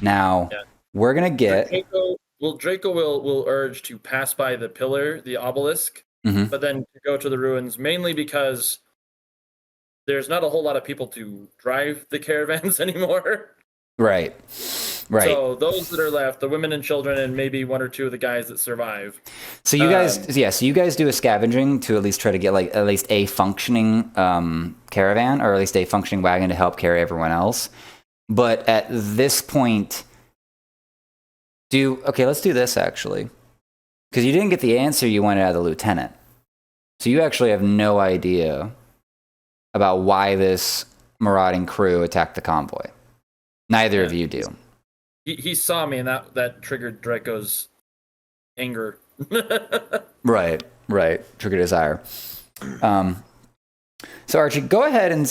Now, Yeah. we're going to get... Draco will urge to pass by the pillar, the obelisk, but then to go to the ruins, mainly because there's not a whole lot of people to drive the caravans anymore. Right. So those that are left, the women and children, and maybe one or two of the guys that survive. So you guys, so you guys do a scavenging to at least try to get like at least a functioning caravan, or at least a functioning wagon to help carry everyone else. But at this point, let's do this actually, because you didn't get the answer you wanted out of the lieutenant. So you actually have no idea about why this marauding crew attacked the convoy. Neither of you do. He saw me, and that triggered Draco's anger. Right. Triggered his ire. So Archie, go ahead and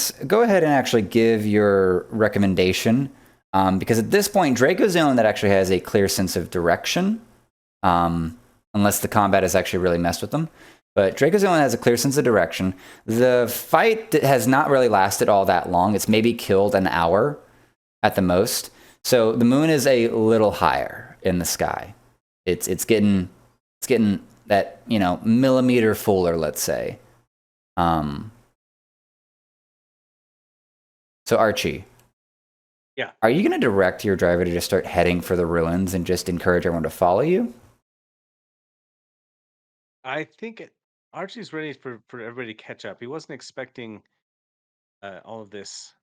actually give your recommendation, because at this point Draco's the only one that actually has a clear sense of direction, unless the combat has actually really messed with them. But Draco's the only one that has a clear sense of direction. The fight has not really lasted all that long. It's maybe killed an hour at the most. So the moon is a little higher in the sky. It's getting that, millimeter fuller, let's say. So Archie. Yeah. Are you going to direct your driver to just start heading for the ruins and just encourage everyone to follow you? I think Archie's ready for everybody to catch up. He wasn't expecting all of this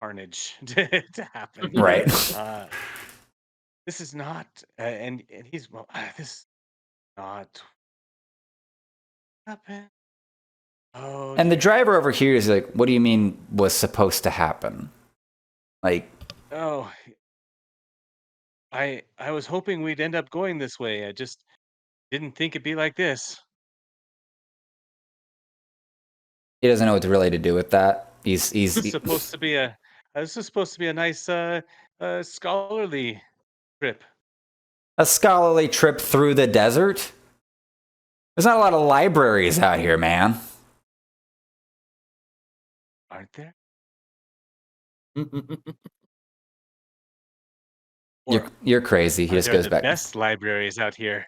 carnage to happen. Right. This is not, and he's this is not happen. Oh. And the driver over here is like, "What do you mean was supposed to happen?" Like, oh, I was hoping we'd end up going this way. I just didn't think it'd be like this. he doesn't know what to really to do with that. He's supposed to be this is supposed to be a nice scholarly trip. A scholarly trip through the desert? There's not a lot of libraries out here, man. Aren't there? You're crazy. He just goes back. Best libraries out here.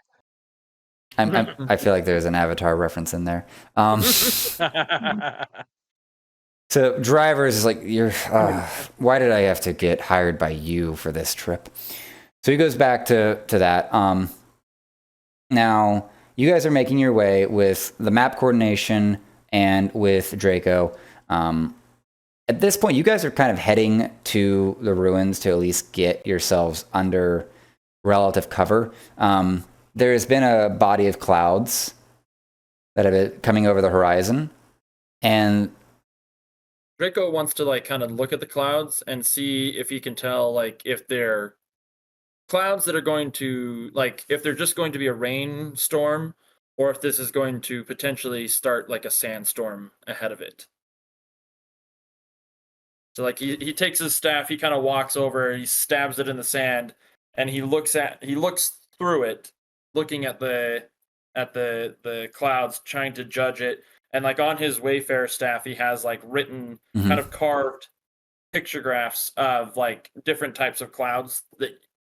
I feel like there's an Avatar reference in there. So drivers is like, why did I have to get hired by you for this trip? So he goes back to that. Now you guys are making your way with the map coordination and with Draco. At this point, you guys are kind of heading to the ruins to at least get yourselves under relative cover. There has been a body of clouds that have been coming over the horizon, and Draco wants to kind of look at the clouds and see if he can tell if they're clouds that are going to if they're just going to be a rainstorm, or if this is going to potentially start like a sandstorm ahead of it. So he takes his staff, he kind of walks over, he stabs it in the sand, and he looks through it, looking at the clouds, trying to judge it. And on his Wayfarer staff, he has written, kind of carved pictographs of different types of clouds that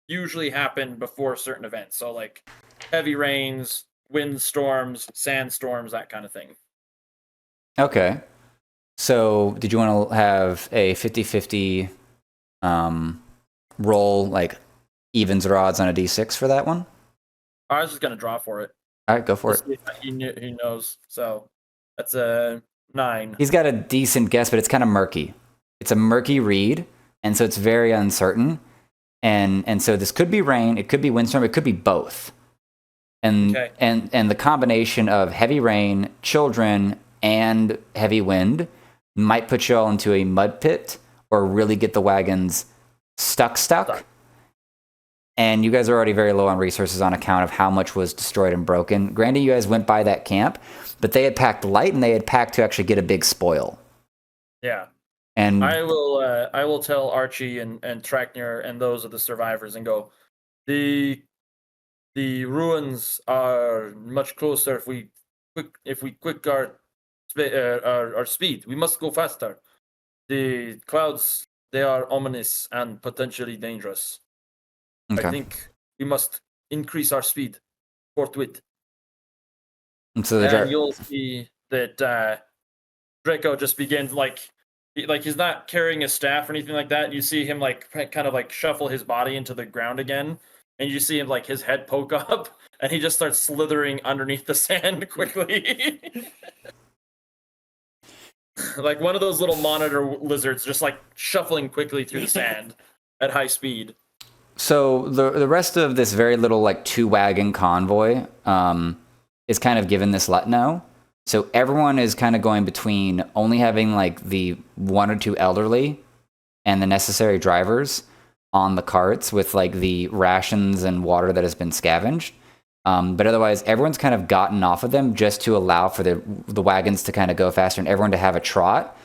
usually happen before certain events. So heavy rains, wind storms, sandstorms, that kind of thing. Okay. So did you want to have a 50-50 roll, evens or odds on a d6 for that one? I was just going to draw for it. All right, go for it. He knows. So that's a 9. He's got a decent guess, but it's kind of murky. It's a murky read, and so it's very uncertain. And so this could be rain, it could be windstorm, it could be both. And the combination of heavy rain, children, and heavy wind might put you all into a mud pit or really get the wagons stuck. And you guys are already very low on resources on account of how much was destroyed and broken. Granted, you guys went by that camp, but they had packed light and they had packed to actually get a big spoil. Yeah. And I will tell Archie and Traknir and those of the survivors and go, the ruins are much closer if we quick our speed. We must go faster. The clouds they are ominous and potentially dangerous. Okay. I think we must increase our speed forthwith. And so And you'll see that Draco just begins like he's not carrying a staff or anything like that. You see him like kind of like shuffle his body into the ground again, and you see him like his head poke up, and he just starts slithering underneath the sand quickly. Like one of those little monitor lizards, just like shuffling quickly through the sand at high speed. So the rest of this very little like 2-wagon convoy is kind of given this let-no. So everyone is kind of going between only having like the 1 or 2 elderly and the necessary drivers on the carts with like the rations and water that has been scavenged. But otherwise, everyone's kind of gotten off of them just to allow for the wagons to kind of go faster and everyone to have a trot,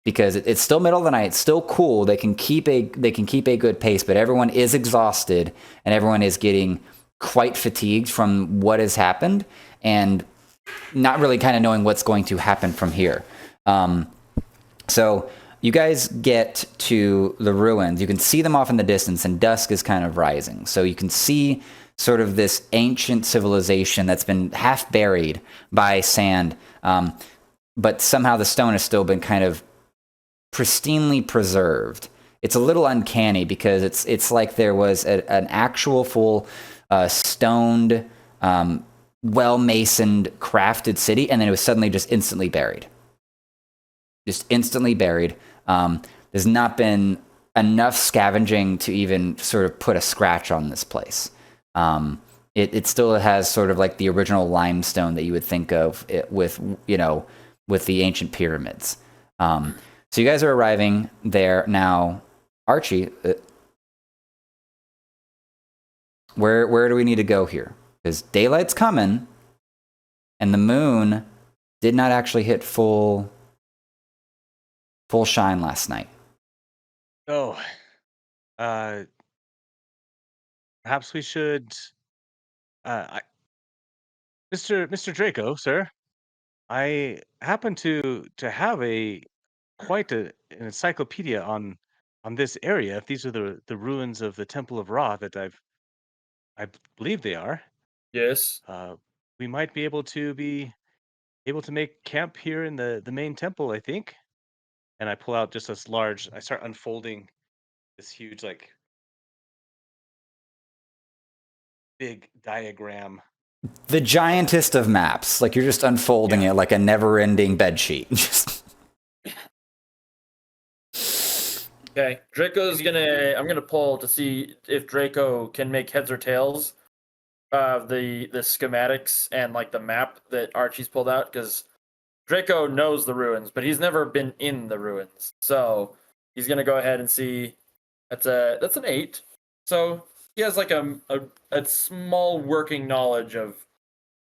because it's still middle of the night. It's still cool. They can keep a good pace, but everyone is exhausted and everyone is getting quite fatigued from what has happened and not really kind of knowing what's going to happen from here. So you guys get to the ruins. You can see them off in the distance, and dusk is kind of rising. So you can see sort of this ancient civilization that's been half buried by sand, but somehow the stone has still been kind of pristinely preserved. It's a little uncanny because it's like there was an actual full stoned, well-masoned, crafted city, and then it was suddenly just instantly buried. Just instantly buried. There's not been enough scavenging to even sort of put a scratch on this place. It still has sort of like the original limestone that you would think of with the ancient pyramids. So you guys are arriving there now. Archie, where do we need to go here? Because daylight's coming, and the moon did not actually hit full shine last night. Oh, perhaps we should, Mr. Draco, sir. I happen to have quite an encyclopedia on this area. If these are the ruins of the Temple of Ra that I believe they are. Yes. We might be able to make camp here in the main temple, I think. And I pull out just this large. I start unfolding this huge, like, big diagram. The giantest of maps. Like you're just unfolding it like a never-ending bedsheet. Okay, I'm gonna pull to see if Draco can make heads or tails of the schematics and like the map that Archie's pulled out, because Draco knows the ruins, but he's never been in the ruins. So he's gonna go ahead and see. That's an 8. So he has like a small working knowledge of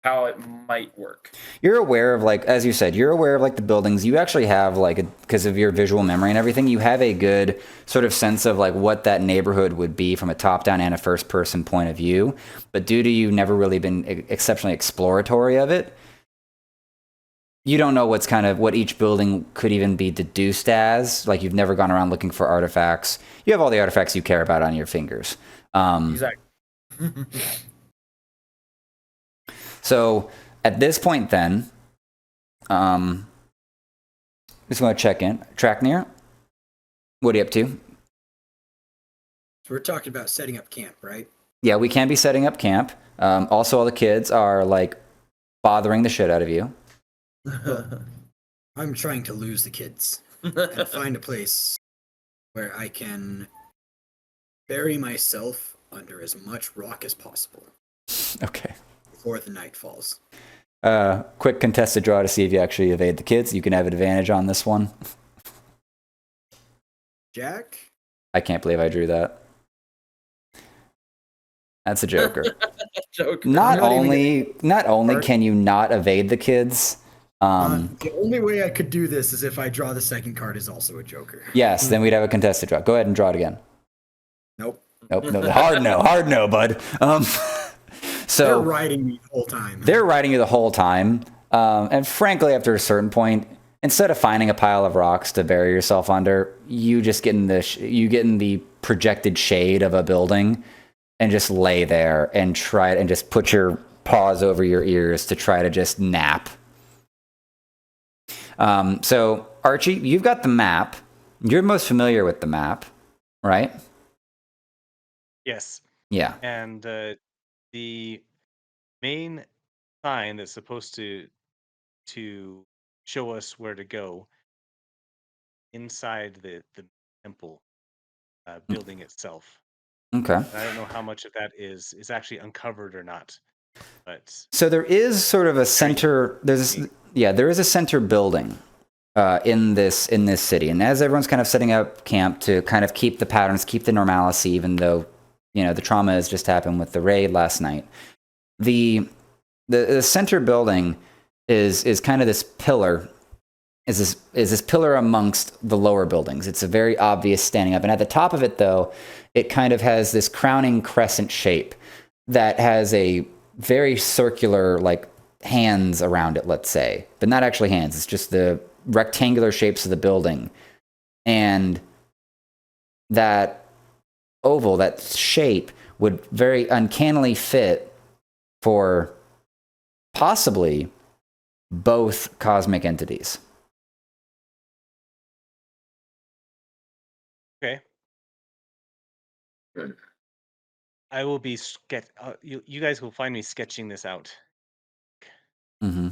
how it might work. You're aware of, like, as you said, you're aware of like the buildings. You actually have like, because of your visual memory and everything, you have a good sort of sense of like what that neighborhood would be from a top-down and a first-person point of view. But due to you never really been exceptionally exploratory of it, you don't know what each building could even be deduced as. Like you've never gone around looking for artifacts. You have all the artifacts you care about on your fingers. Exactly. So at this point, then, just want to check in. Traknir, what are you up to? So we're talking about setting up camp, right? Yeah, we can be setting up camp. Also, all the kids are like bothering the shit out of you. I'm trying to lose the kids and find a place where I can bury myself under as much rock as possible. Okay. Before the night falls. Quick contested draw to see if you actually evade the kids. You can have an advantage on this one. Jack? I can't believe I drew that. That's a joker. Joker. Not only can you not evade the kids. The only way I could do this is if I draw the second card is also a joker. Yes, then we'd have a contested draw. Go ahead and draw it again. Nope. No, hard no, bud. So they're riding me the whole time. They're riding you the whole time. And frankly, after a certain point, instead of finding a pile of rocks to bury yourself under, you just get in the projected shade of a building and just lay there and try and just put your paws over your ears to try to just nap. So Archie, you've got the map. You're most familiar with the map, right? Yes. Yeah. And the main sign that's supposed to show us where to go inside the temple building itself. Okay. And I don't know how much of that is actually uncovered or not, but So there is sort of a center. There is a center building in this city, and as everyone's kind of setting up camp to kind of keep the patterns, keep the normalcy, even though the trauma has just happened with the raid last night. The center building is kind of this pillar. Is this pillar amongst the lower buildings? It's a very obvious standing up, and at the top of it, though, it kind of has this crowning crescent shape that has a very circular, like, hands around it, let's say, but not actually hands. It's just the rectangular shapes of the building, and that oval, that shape, would very uncannily fit for possibly both cosmic entities. okay. I will be you guys will find me sketching this out, Mm-hmm.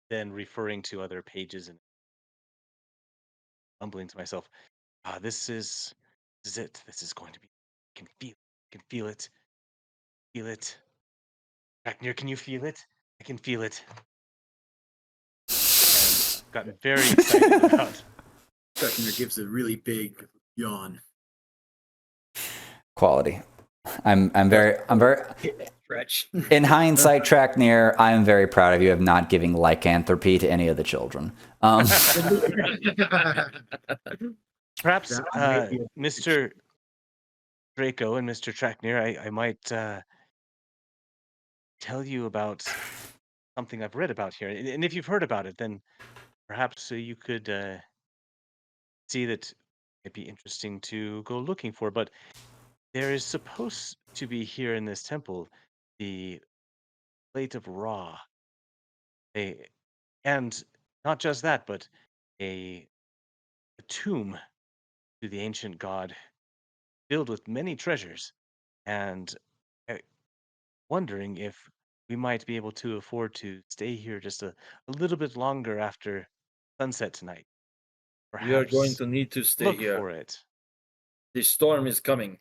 then referring to other pages and mumbling to myself, this is it. This is going to be. I can feel it. Feel it. Ragnar, can you feel it? I can feel it. And gotten very excited about. Ragnar gives a really big yawn. Quality. I'm very Stretch. in hindsight, Traknir, I am very proud of you of not giving lycanthropy to any of the children. Perhaps That might be Mr. Draco and Mr. Traknir, I might tell you about something I've read about here. And if you've heard about it, then perhaps you could see that it might be interesting to go looking for. But there is supposed to be here in this temple the plate of Ra. And not just that, but a tomb to the ancient god filled with many treasures. And wondering if we might be able to afford to stay here just a little bit longer after sunset tonight. Perhaps We are going to need to stay look here. for it. The storm is coming.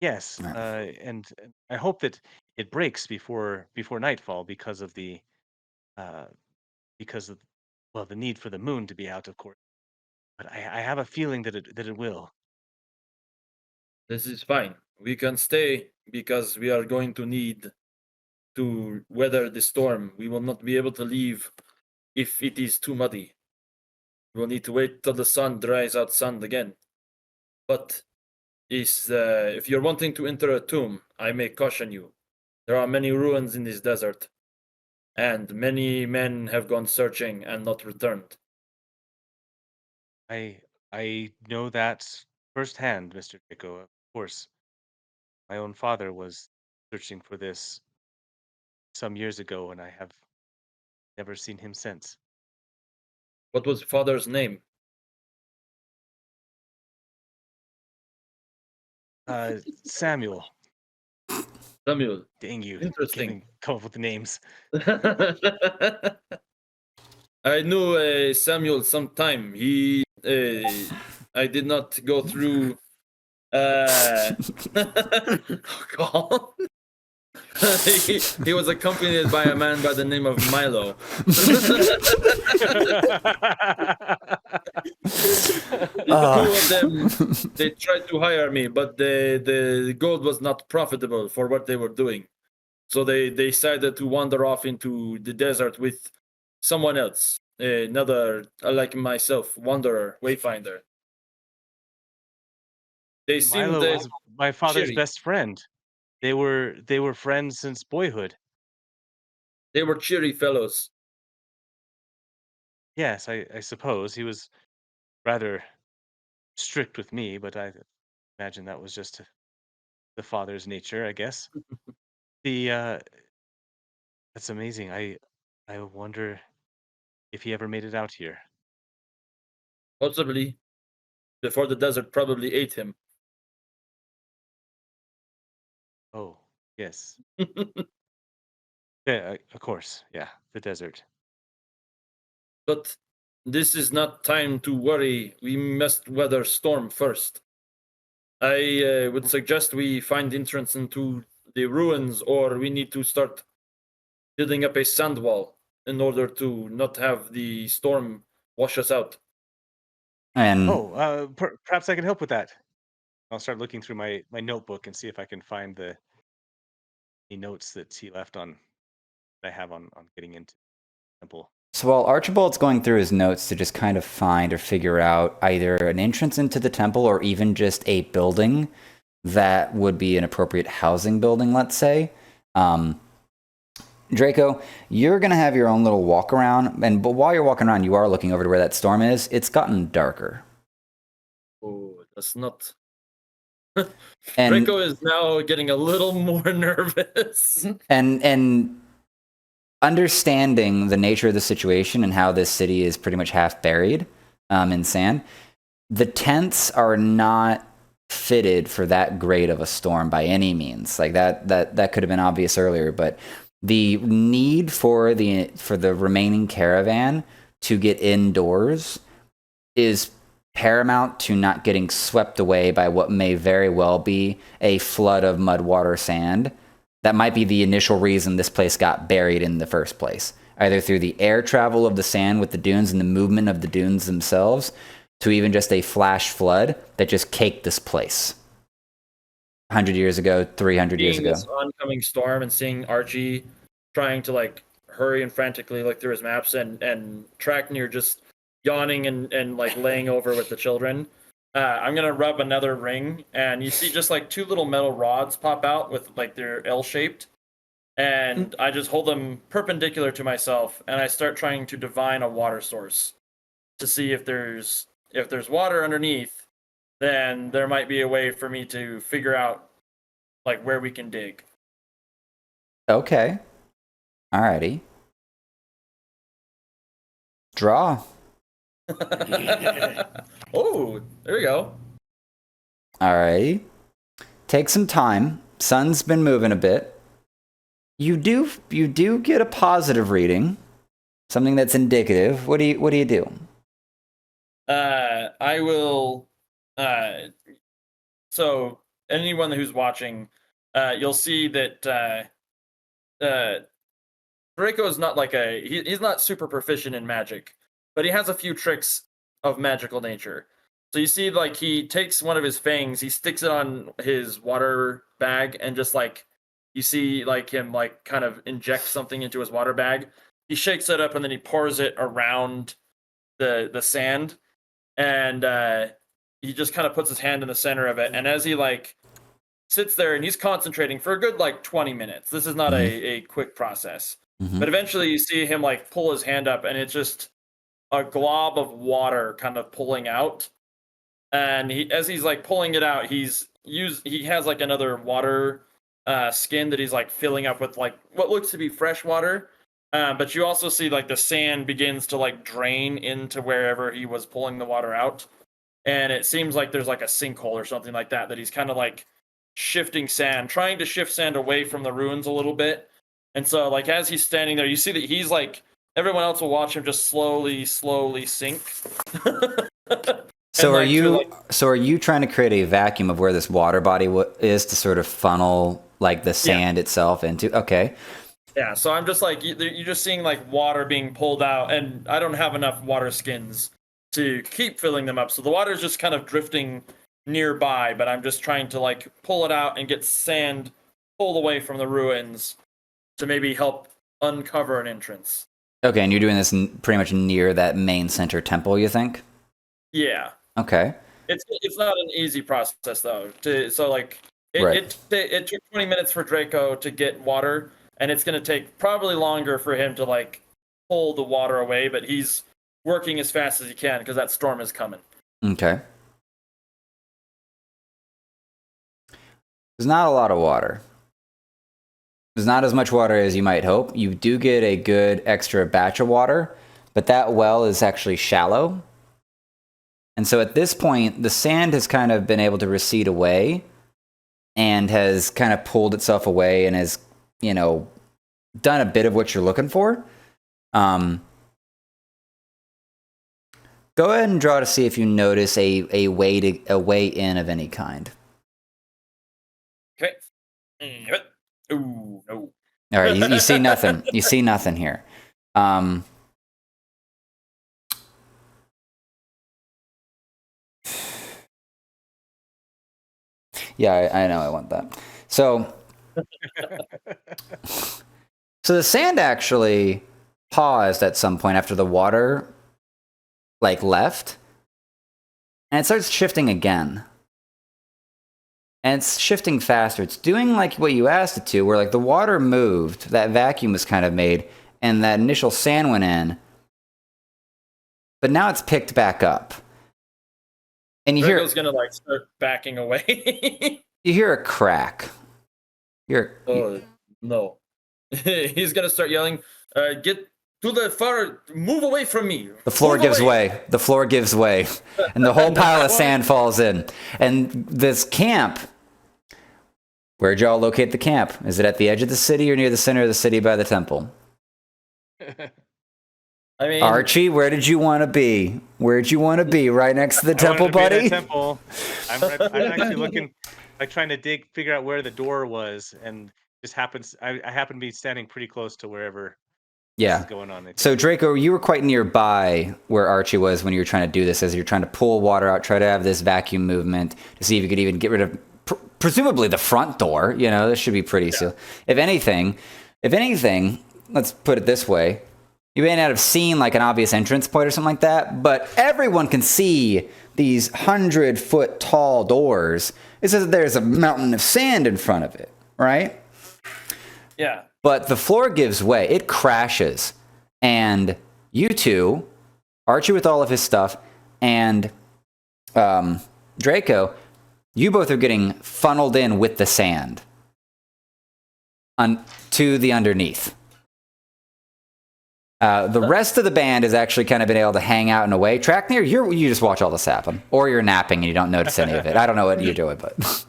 Yes, Right. and I hope that it breaks before nightfall because of the the need for the moon to be out, of course. But I have a feeling that it will. This is fine. We can stay because we are going to need to weather the storm. We will not be able to leave if it is too muddy. We will need to wait till the sun dries out sand again. But if you're wanting to enter a tomb, I may caution you. There are many ruins in this desert, and many men have gone searching and not returned. I know that firsthand, Mr. Draco. Of course, my own father was searching for this some years ago, and I have never seen him since. What was father's name? Samuel. Samuel. Dang you. Interesting. Come up with the names. I knew Samuel sometime. I did not go through. Oh God. He was accompanied by a man by the name of Milo. The two of them, they tried to hire me, but the gold was not profitable for what they were doing. So they decided to wander off into the desert with someone else, another, like myself, wanderer, wayfinder. They seemed Milo was my father's cheery. best friend. They were friends since boyhood. They were cheery fellows. Yes, I suppose he was rather strict with me, but I imagine that was just the father's nature, I guess. The That's amazing. I wonder if he ever made it out here. Possibly before the desert probably ate him. Oh, yes. Yeah, of course. Yeah, the desert. But this is not time to worry. We must weather storm first. I would suggest we find entrance into the ruins, or we need to start building up a sand wall in order to not have the storm wash us out. And Oh, perhaps I can help with that. I'll start looking through my notebook and see if I can find the notes that he left on that I have on getting into the temple. so while Archibald's going through his notes to just kind of find or figure out either an entrance into the temple or even just a building that would be an appropriate housing building, let's say. Draco, you're going to have your own little walk around, but while you're walking around, you are looking over to where that storm is. It's gotten darker. Oh, that's not. And Draco is now getting a little more nervous. and understanding the nature of the situation and how this city is pretty much half buried in sand, the tents are not fitted for that great of a storm by any means. Like that could have been obvious earlier, but the need for the remaining caravan to get indoors is paramount to not getting swept away by what may very well be a flood of mud, water, sand. That might be the initial reason this place got buried in the first place, either through the air travel of the sand with the dunes and the movement of the dunes themselves, to even just a flash flood that just caked this place 100 years ago, 300 years ago. This oncoming storm and seeing Archie trying to like hurry and frantically look through his maps and track near just yawning and like laying over with the children. I'm gonna rub another ring, and you see just like two little metal rods pop out with like they're L-shaped, and I just hold them perpendicular to myself, and I start trying to divine a water source to see if there's water underneath. Then there might be a way for me to figure out like where we can dig. Okay. Alrighty. Draw. Oh, there we go. Alrighty. Take some time. Sun's been moving a bit. You do get a positive reading. Something that's indicative. What do you do? I will. So anyone who's watching, you'll see that Draco is not like he's not super proficient in magic, but he has a few tricks of magical nature. So you see, like he takes one of his fangs, he sticks it on his water bag, and just like you see, like him like kind of inject something into his water bag. He shakes it up and then he pours it around the sand, and he just kind of puts his hand in the center of it. And as he like sits there and he's concentrating for a good like 20 minutes. This is not a quick process. Mm-hmm. But eventually you see him like pull his hand up, and it's just a glob of water kind of pulling out. And as he's like pulling it out, he has like another water skin that he's like filling up with like what looks to be fresh water. But you also see like the sand begins to like drain into wherever he was pulling the water out. And it seems like there's like a sinkhole or something like that he's kind of like shifting sand, trying to shift sand away from the ruins a little bit. And so like as he's standing there, you see that he's like, everyone else will watch him just slowly sink. So are you trying to create a vacuum of where this water body is to sort of funnel like the sand itself into? Okay. Yeah, so I'm just like, you're just seeing like water being pulled out, and I don't have enough water skins to keep filling them up. So the water is just kind of drifting nearby, but I'm just trying to like pull it out and get sand pulled away from the ruins to maybe help uncover an entrance. Okay, and you're doing this pretty much near that main center temple, you think? Yeah. Okay. It's not an easy process though. It took 20 minutes for Draco to get water, and it's going to take probably longer for him to like pull the water away, but he's working as fast as he can because that storm is coming. Okay. There's not a lot of water. There's not as much water as you might hope. You do get a good extra batch of water, but that well is actually shallow. And so at this point, the sand has kind of been able to recede away and has kind of pulled itself away and has, done a bit of what you're looking for. Go ahead and draw to see if you notice a way in of any kind. Okay. Ooh, no. All right, you see nothing. You see nothing here. Yeah, I know. I want that. So the sand actually paused at some point after the water left, and it starts shifting again. And it's shifting faster. It's doing like what you asked it to, where the water moved, that vacuum was kind of made, and that initial sand went in. But now it's picked back up. And you Draco's gonna start backing away. You hear a crack. Oh no. He's gonna start yelling, get to the far, move away from me. The floor gives way. The floor gives way. And the whole pile of sand falls in. And this camp, where'd y'all locate the camp? Is it at the edge of the city or near the center of the city by the temple? I mean, Archie, where did you want to be? Where'd you want to be? Right next to the temple, buddy? Temple. I'm actually looking, trying to figure out where the door was, and just happens. I happen to be standing pretty close to wherever. This is going on. So Draco, you were quite nearby where Archie was when you were trying to do this, as you're trying to pull water out, try to have this vacuum movement to see if you could even get rid of, presumably the front door. This should be pretty sealed. If anything, let's put it this way. You may not have seen an obvious entrance point or something like that, but everyone can see these 100-foot tall doors. It says that there's a mountain of sand in front of it, right? Yeah. But the floor gives way. It crashes. And you two, Archie with all of his stuff, and Draco, you both are getting funneled in with the sand to the underneath. The rest of the band has actually kind of been able to hang out in a way. Trackneer, you just watch all this happen. Or you're napping and you don't notice any of it. I don't know what you're doing, but...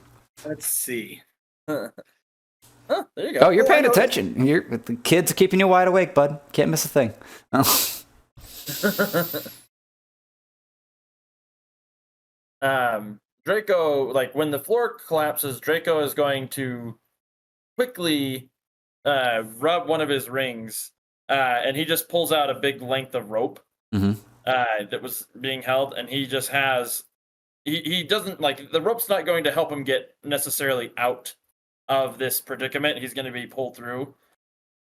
Let's see. Huh, there you go. Oh, you're paying attention. The kids are keeping you wide awake, bud. Can't miss a thing. Draco, when the floor collapses, Draco is going to quickly rub one of his rings. And he just pulls out a big length of rope that was being held, and he just has. He doesn't the rope's not going to help him get necessarily out of this predicament. He's going to be pulled through,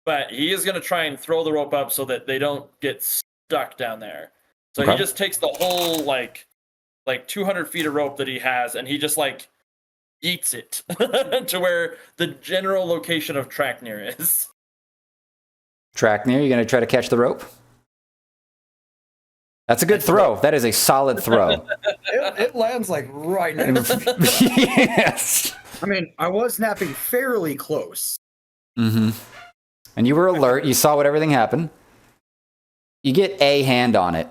but he is going to try and throw the rope up so that they don't get stuck down there. So he just takes the whole 200 feet of rope that he has, and he just eats it to where the general location of Trackneer is. Trackneer, you going to try to catch the rope? That's a good throw. That is a solid throw. It lands right now. Yes. I mean, I was napping fairly close. Mm-hmm. And you were alert. You saw what everything happened. You get a hand on it.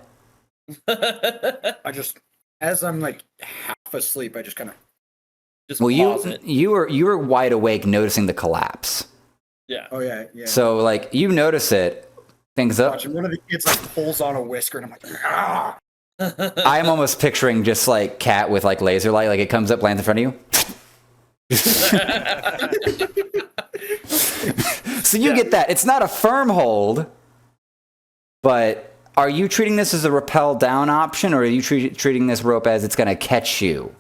I just, as I'm half asleep, I just kind of. You were wide awake, noticing the collapse. Yeah. Oh yeah. So you notice it. Things up. One of the kids pulls on a whisker, and I'm like, ah. I'm almost picturing just Cat with laser light, it comes up, lands in front of you. So you get that. It's not a firm hold, but are you treating this as a rappel down option, or are you treating this rope as it's going to catch you?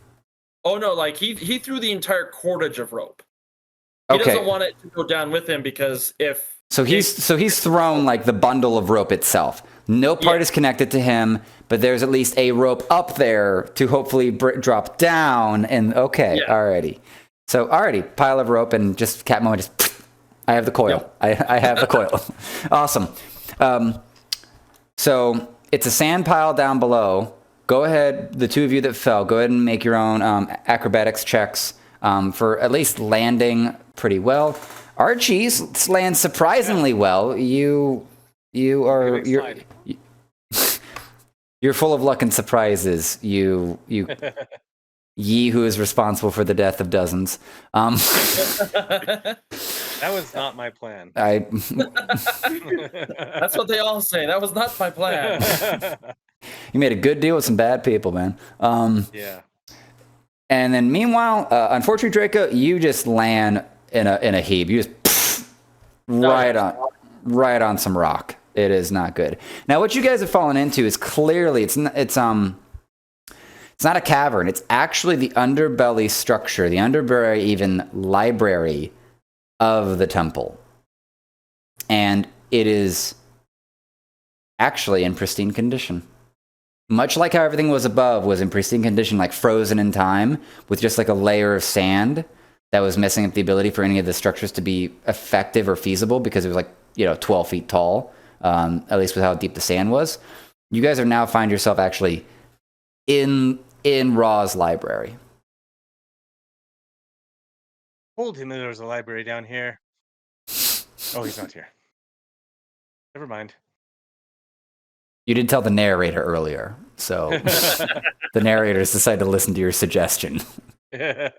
Oh no! He threw the entire cordage of rope. He Okay. doesn't want it to go down with him because if he's thrown the bundle of rope itself. No part is connected to him, but there's at least a rope up there to hopefully drop down. And alrighty. So alrighty, pile of rope, and just Cat moment. Just I have the coil. Yep. I have the coil. Awesome. So it's a sand pile down below. Go ahead, the two of you that fell, go ahead and make your own acrobatics checks for at least landing pretty well. Archie lands surprisingly well. You're full of luck and surprises. Ye, who is responsible for the death of dozens. That was not my plan. That's what they all say. That was not my plan. You made a good deal with some bad people, man. Yeah. And then meanwhile, unfortunately, Draco, you just land in a heap. You just right on some rock. It is not good. Now, what you guys have fallen into is clearly it's not a cavern. It's actually the underbelly structure, the underbelly even library of the temple. And it is actually in pristine condition. Much like how everything was above was in pristine condition, like frozen in time, with just like a layer of sand that was messing up the ability for any of the structures to be effective or feasible because it was like, 12 feet tall, at least with how deep the sand was. You guys are now find yourself actually in Ra's library. Told him there was a library down here. Oh, he's not here. Never mind. You did tell the narrator earlier, so the narrators decided to listen to your suggestion. Okay.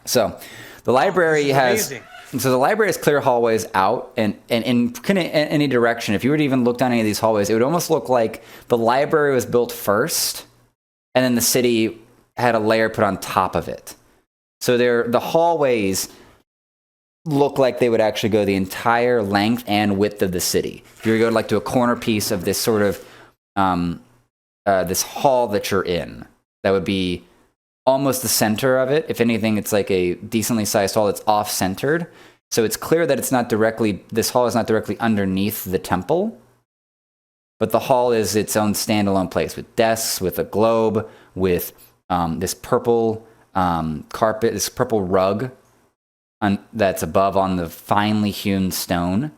So the library has clear hallways out and in kind of any direction. If you were to even look down any of these hallways, it would almost look like the library was built first and then the city had a layer put on top of it. So the hallways look like they would actually go the entire length and width of the city. If you were to go to a corner piece of this sort of this hall that you're in, that would be almost the center of it. If anything, it's like a decently sized hall that's off-centered. So it's clear that this hall is not directly underneath the temple, but the hall is its own standalone place with desks, with a globe, with this purple carpet, this purple rug that's above on the finely hewn stone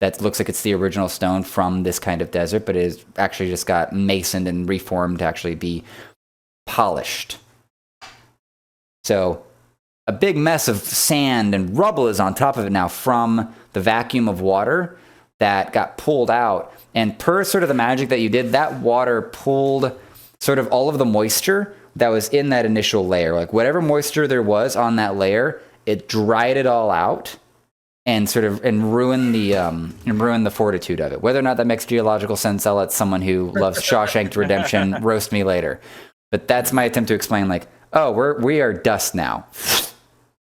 that looks like it's the original stone from this kind of desert, but it is actually just got masoned and reformed to actually be polished. So a big mess of sand and rubble is on top of it now from the vacuum of water that got pulled out. And per sort of the magic that you did, that water pulled sort of all of the moisture that was in that initial layer. Like whatever moisture there was on that layer, it dried it all out and ruined the fortitude of it. Whether or not that makes geological sense, I'll let someone who loves Shawshank Redemption roast me later. But that's my attempt to explain, like, oh, we are dust now.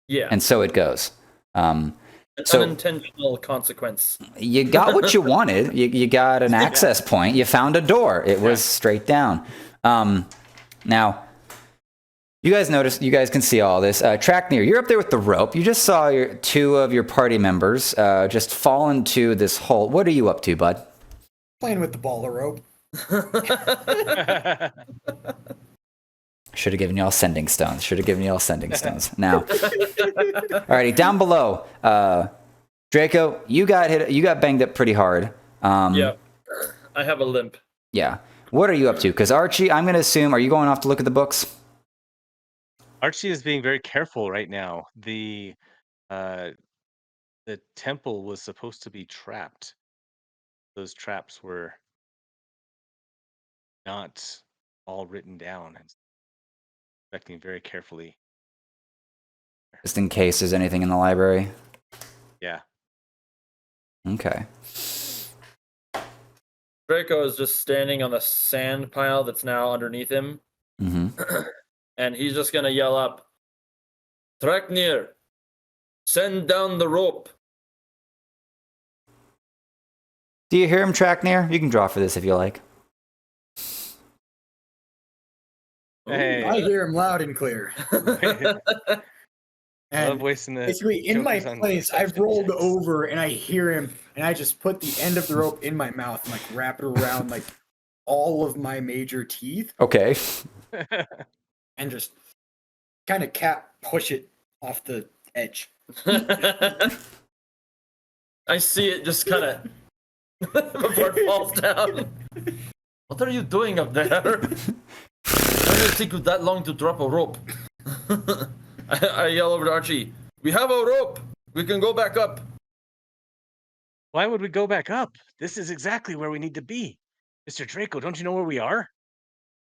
Yeah. And so it goes. An unintentional consequence. You got what you wanted. You got an access point. You found a door. It was straight down. Now, you guys can see all this. Traknir, you're up there with the rope. You just saw two of your party members just fall into this hole. What are you up to, bud? Playing with the ball of rope. Should have given you all sending stones. Now, alrighty, down below, Draco, you got banged up pretty hard. Yeah, I have a limp. Yeah. What are you up to? Because Archie, I'm going to assume, are you going off to look at the books? Archie is being very careful right now. The temple was supposed to be trapped. Those traps were not all written down, and inspecting very carefully. Just in case there's anything in the library? Yeah. Okay. Draco is just standing on the sand pile that's now underneath him. Mm-hmm. And he's just going to yell up, Traknir, send down the rope. Do you hear him, Traknir? You can draw for this if you like. Hey. I hear him loud and clear. I love And wasting the basically, in my jokers on place, I've perception rolled checks. over and I hear him, and I just put the end of the rope in my mouth and like wrap it around like all of my major teeth Okay. and just kind of push it off the edge. I see it just kind of before it falls down. What are you doing up there? Why did it take you that long to drop a rope? I yell over to Archie. We have a rope. We can go back up. Why would we go back up? This is exactly where we need to be. Mr. Draco, don't you know where we are?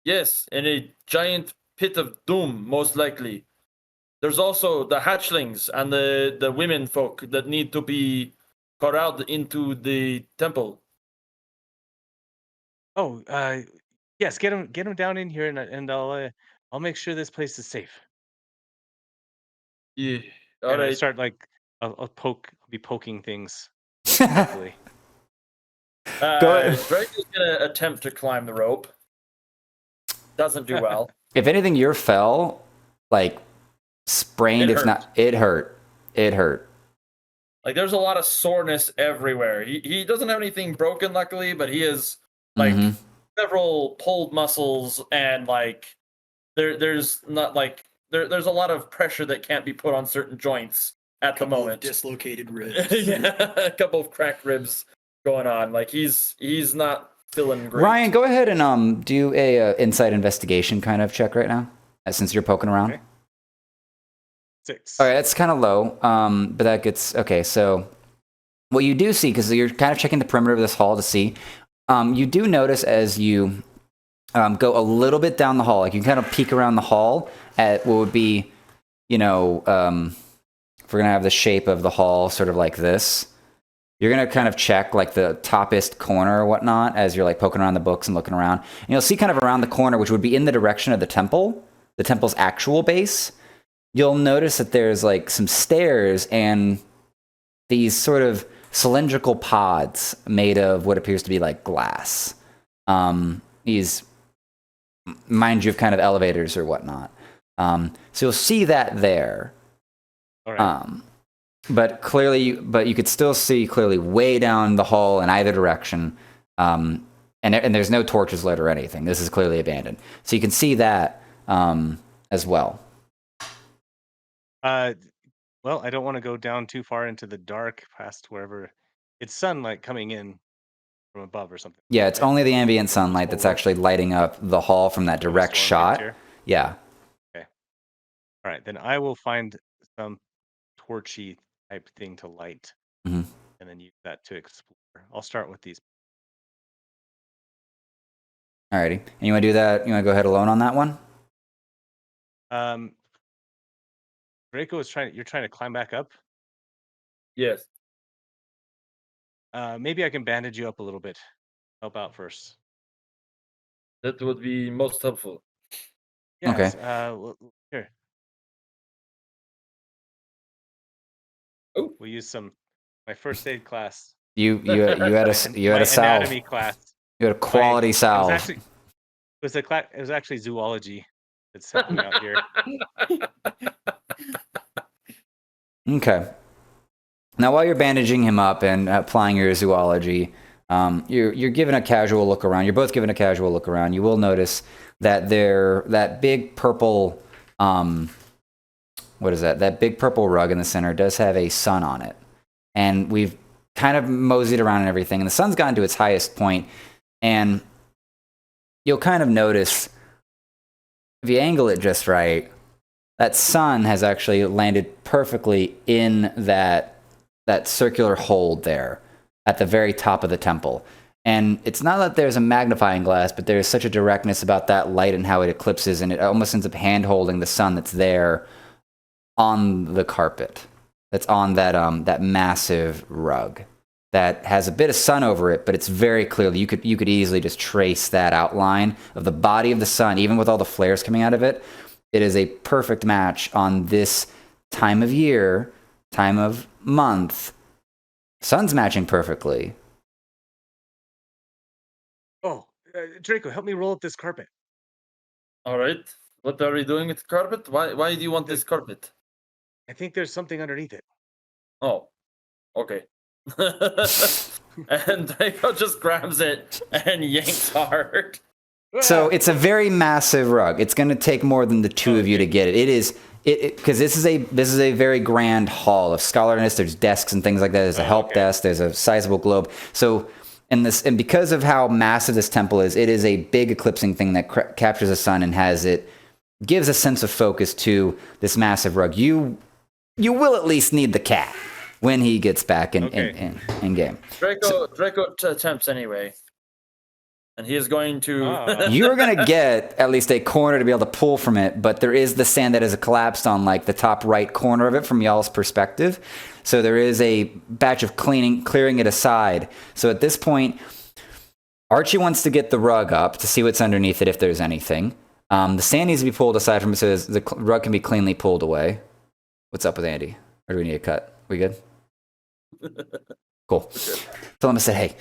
Yes, in a giant pit of doom, most likely. There's also the hatchlings and the women folk that need to be corralled into the temple. Oh, yes, get him down in here, and I'll make sure this place is safe. Yeah. All And I right. start like I'll be poking things. Carefully. Go ahead. Draco's gonna attempt to climb the rope. Doesn't do well. If anything, your fell like sprained. It If not, it hurt. It hurt. Like there's a lot of soreness everywhere. He doesn't have anything broken, luckily, but he has like Mhm. several pulled muscles and like there's not like there's a lot of pressure that can't be put on certain joints at the Couple of moment. dislocated ribs. Yeah, a couple of cracked ribs going on. Like he's not feeling great. Ryan, go ahead and do a insight investigation kind of check right now, since you're poking around. Okay. 6. All right, that's kind of low, but that gets okay. So what you do see, because you're kind of checking the perimeter of this hall to see, you do notice as you go a little bit down the hall, like you kind of peek around the hall at what would be, if we're gonna have the shape of the hall sort of like this, you're gonna kind of check like the toppest corner or whatnot as you're like poking around the books and looking around. And you'll see kind of around the corner, which would be in the direction of the temple's actual base. You'll notice that there's like some stairs and these sort of cylindrical pods made of what appears to be like glass. These, mind you, of kind of elevators or whatnot. So you'll see that there. All right. But you could still see clearly way down the hall in either direction. And there's no torches lit or anything. This is clearly abandoned. So you can see that as well. Well, I don't want to go down too far into the dark past wherever it's sunlight coming in from above or something. Yeah, it's only the ambient sunlight that's actually lighting up the hall from that direct shot. Yeah. Okay. All right, then I will find some torchy type thing to light, Mhm. and then use that to explore. I'll start with these. Alrighty. And you want to do that? You want to go ahead alone on that one? Draco is you're trying to climb back up. Yes. Maybe I can bandage you up a little bit. Help out first. That would be most helpful. Yes. Okay. Here. Oh. We'll use my first aid class. You had a My salve. anatomy class. You had a quality salve. It was actually zoology that's helping me out here. Okay. Now, while you're bandaging him up and applying your zoology, you're giving a casual look around. You're both giving a casual look around. You will notice that that big purple, what is that? That big purple rug in the center does have a sun on it, and we've kind of moseyed around and everything, and the sun's gotten to its highest point, and you'll kind of notice if you angle it just right, that sun has actually landed perfectly in that circular hold there at the very top of the temple. And it's not that there's a magnifying glass, but there's such a directness about that light and how it eclipses, and it almost ends up hand-holding the sun that's there on the carpet, that's on that massive rug that has a bit of sun over it, but it's very clearly, you could easily just trace that outline of the body of the sun, even with all the flares coming out of it. It is a perfect match on this time of year, time of month. Sun's matching perfectly. Oh, Draco, help me roll up this carpet. All right. What are we doing with the carpet? Why do you want this carpet? I think there's something underneath it. Oh, okay. And Draco just grabs it and yanks hard. So it's a very massive rug. It's going to take more than the two of you to get it. It is because this is a very grand hall of scholarness. There's desks and things like that. There's a help desk. There's a sizable globe. So and because of how massive this temple is, it is a big eclipsing thing that captures the sun and gives a sense of focus to this massive rug. You will at least need the cat when he gets back in game. Draco attempts anyway. And he is going to... You're going to get at least a corner to be able to pull from it, but there is the sand that has collapsed on like the top right corner of it from y'all's perspective. So there is a batch of clearing it aside. So at this point, Archie wants to get the rug up to see what's underneath it if there's anything. The sand needs to be pulled aside from it so the rug can be cleanly pulled away. What's up with Andy? Or do we need a cut? We good? Cool. Tell him I said, hey.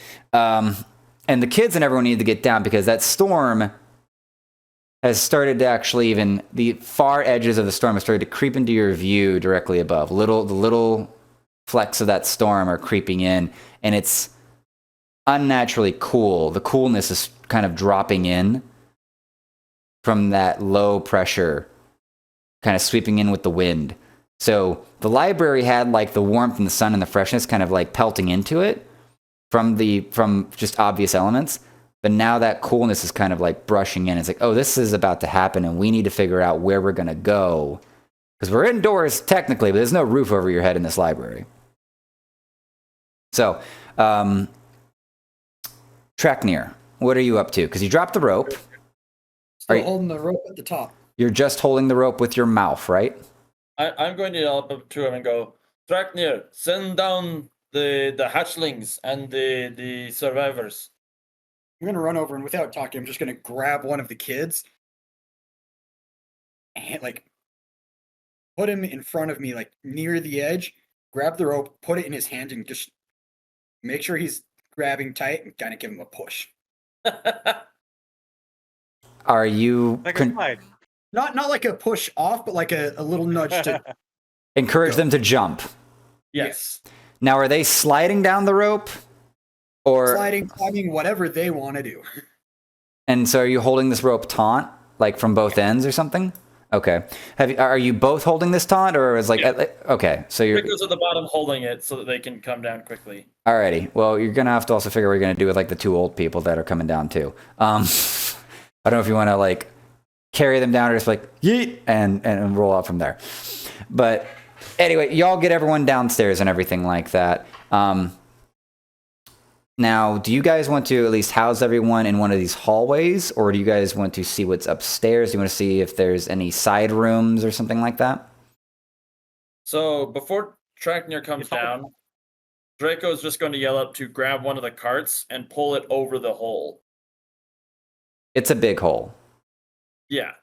And the kids and everyone need to get down because that storm has started to actually the far edges of the storm have started to creep into your view directly above. The little flecks of that storm are creeping in, and it's unnaturally cool. The coolness is kind of dropping in from that low pressure, kind of sweeping in with the wind. So the library had like the warmth and the sun and the freshness kind of like pelting into it from just obvious elements, but now that coolness is kind of like brushing in. It's like, oh, this is about to happen, and we need to figure out where we're gonna go because we're indoors technically, but there's no roof over your head in this library. So, Traknir, what are you up to? Because you dropped the rope. Still holding the rope at the top. You're just holding the rope with your mouth, right? I'm going to yell up to him and go, Traknir, send down the hatchlings and the survivors. I'm gonna run over and without talking, I'm just gonna grab one of the kids and like put him in front of me, like near the edge, grab the rope, put it in his hand, and just make sure he's grabbing tight and kind of give him a push. Are you not like a push off, but like a little nudge to encourage them to jump? Yes. Now, are they sliding down the rope, or sliding, climbing, whatever they want to do? And so, are you holding this rope taut, like from both ends, or something? Okay. Are you both holding this taut, or is like okay? So you're Rico's at the bottom holding it so that they can come down quickly. Alrighty. Well, you're gonna have to also figure what you're gonna do with like the two old people that are coming down too. I don't know if you want to like carry them down or just like yeet and roll out from there, but. Anyway, y'all get everyone downstairs and everything like that. Now, do you guys want to at least house everyone in one of these hallways, or do you guys want to see what's upstairs? Do you want to see if there's any side rooms or something like that? So before Traknir comes down, Draco's just going to yell up to grab one of the carts and pull it over the hole. It's a big hole. Yeah.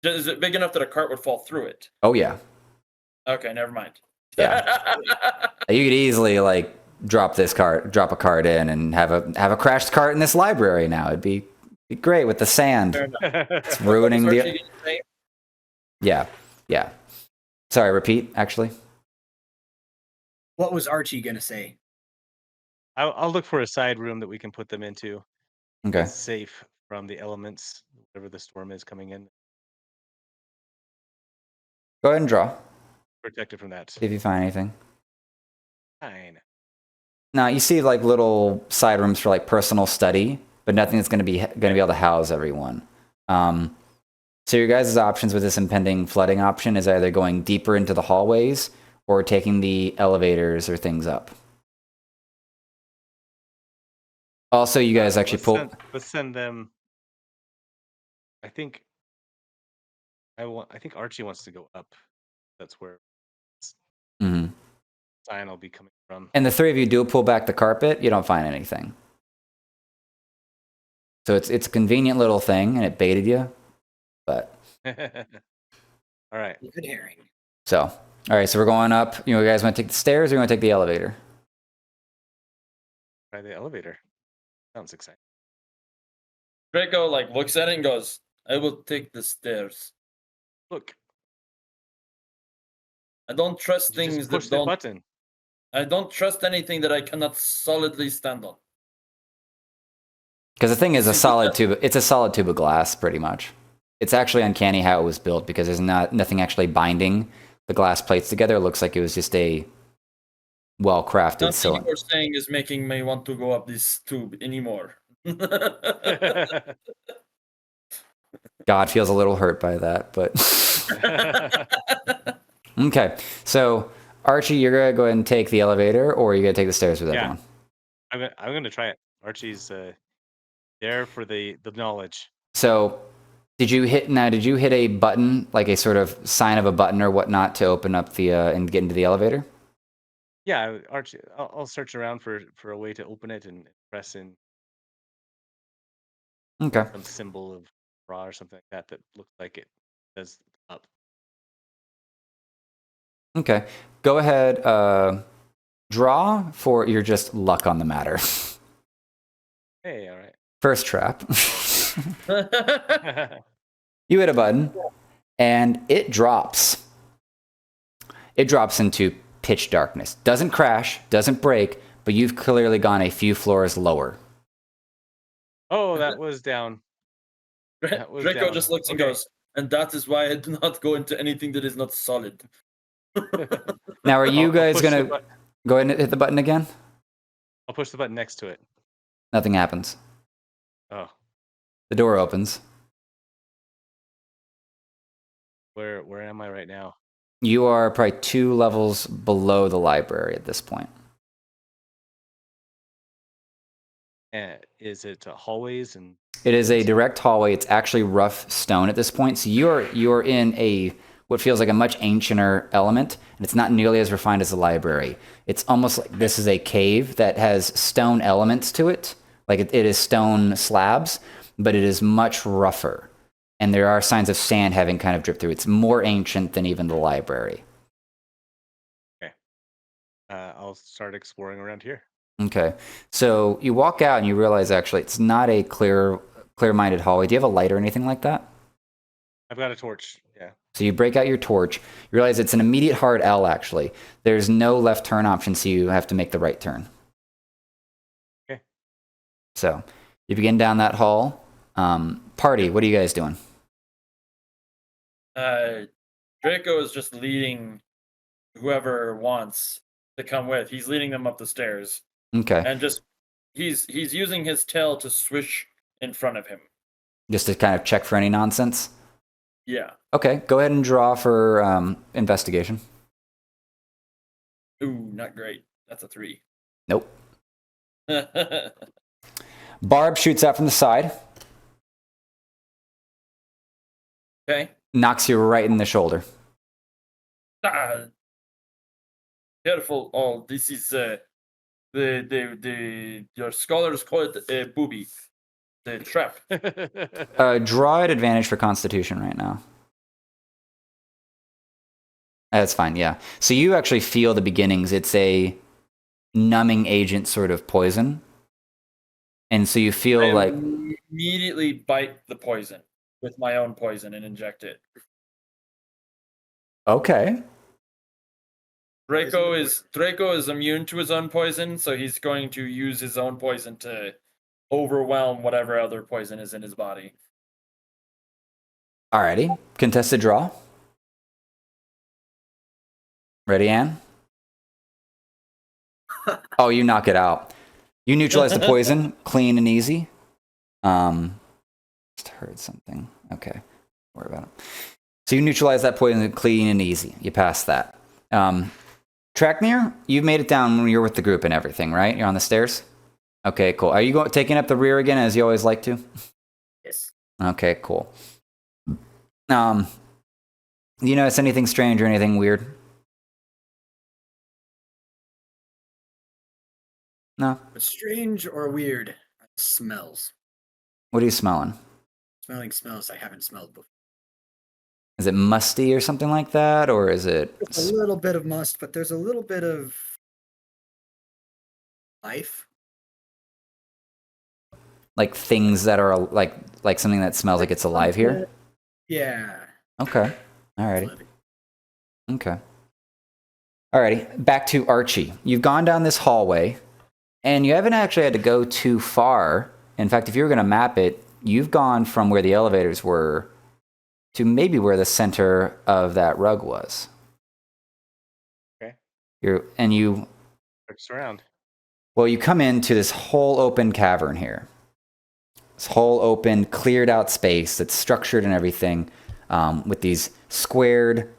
Is it big enough that a cart would fall through it? Oh, yeah. Okay, never mind. Yeah. You could easily like drop a cart in and have a crashed cart in this library now. It'd be great with the sand. It's ruining the... Yeah. Sorry, repeat, actually. What was Archie going to say? I'll look for a side room that we can put them into. Okay. It's safe from the elements, whatever the storm is coming in. Go ahead and draw. Protected from that. See if you find anything. Fine. Now you see like little side rooms for like personal study, but nothing that's going to be able to house everyone. So your guys' options with this impending flooding option is either going deeper into the hallways or taking the elevators or things up. Also, you guys actually let's send them. I think Archie wants to go up. That's where Zion will be coming from. And the three of you do pull back the carpet, you don't find anything. So it's a convenient little thing, and it baited you, but... All right. Good hearing. So, all right, so we're going up. You guys want to take the stairs or you want to take the elevator? Try the elevator. Sounds exciting. Draco looks at it and goes, I will take the stairs. Look. I don't trust things push that the don't... button. I don't trust anything that I cannot solidly stand on. Because the thing is a solid tube. It's a solid tube of glass, pretty much. It's actually uncanny how it was built because there's nothing actually binding the glass plates together. It looks like it was just a well-crafted Nothing cylinder. you're saying is making me want to go up this tube anymore. God feels a little hurt by that, but okay. So Archie, you're gonna go ahead and take the elevator, or are you gonna take the stairs with Yeah. everyone? I'm gonna try it. Archie's there for the knowledge. So did you hit a button, like a sort of sign of a button or whatnot, to open up the and get into the elevator? Yeah, Archie. I'll search around for a way to open it and press in Okay. some symbol of raw or something like that that looks like it says up. Okay. Go ahead. Draw for your just luck on the matter. Hey, all right. First trap. You hit a button, and it drops. It drops into pitch darkness. Doesn't crash, doesn't break, but you've clearly gone a few floors lower. Oh, that was down. That was Draco down. just looks and Okay. goes, and that is why I do not go into anything that is not solid. Now, are you I'll guys push the gonna button. go ahead and hit the button again? I'll push the button next to it. Nothing happens. Oh, The door opens. where am I right now? You are probably 2 levels below the library at this point. Is it hallways and? It is a direct hallway. It's actually rough stone at this point. So you're in a what feels like a much ancienter element, and it's not nearly as refined as the library. It's almost like this is a cave that has stone elements to it. Like it is stone slabs, but it is much rougher. And there are signs of sand having kind of dripped through. It's more ancient than even the library. Okay. I'll start exploring around here. Okay. So you walk out and you realize actually it's not a clear-minded hallway. Do you have a light or anything like that? I've got a torch. Yeah. So you break out your torch. You realize it's an immediate hard L, actually. There's no left turn option, so you have to make the right turn. Okay. So you begin down that hall. Party, what are you guys doing? Draco is just leading whoever wants to come with. He's leading them up the stairs. Okay. And just he's using his tail to swish in front of him. Just to kind of check for any nonsense? Yeah. Okay, go ahead and draw for investigation. Ooh, not great. That's a 3. Nope. Barb shoots out from the side, Okay. knocks you right in the shoulder. Careful. Oh, this is your scholars call it a booby. The trap. Draw at advantage for Constitution right now. That's fine, yeah. So you actually feel the beginnings. It's a numbing agent sort of poison. And so you feel I like... immediately bite the poison with my own poison and inject it. Okay. Draco is immune to his own poison, so he's going to use his own poison to overwhelm whatever other poison is in his body. Alrighty. Contested draw. Ready, Anne? Oh, you knock it out. You neutralize the poison, clean and easy. Just heard something. Okay. Don't worry about it. So you neutralize that poison, clean and easy. You pass that. Traknir, you've made it down when you're with the group and everything, right? You're on the stairs? Okay, cool. Are you taking up the rear again, as you always like to? Yes. Okay, cool. Do you notice anything strange or anything weird? No? But strange or weird smells. What are you smelling? Smelling smells I haven't smelled before. Is it musty or something like that? Or is it... There's a little bit of must, but there's a little bit of life. like things that are like something that smells like it's alive here? Yeah. Okay. Alrighty. Okay. Alrighty. Back to Archie. You've gone down this hallway, and you haven't actually had to go too far. In fact, if you were going to map it, you've gone from where the elevators were to maybe where the center of that rug was. Okay. You Looks around. Well, you come into this whole open cavern here. This whole open, cleared out space that's structured and everything, with these squared,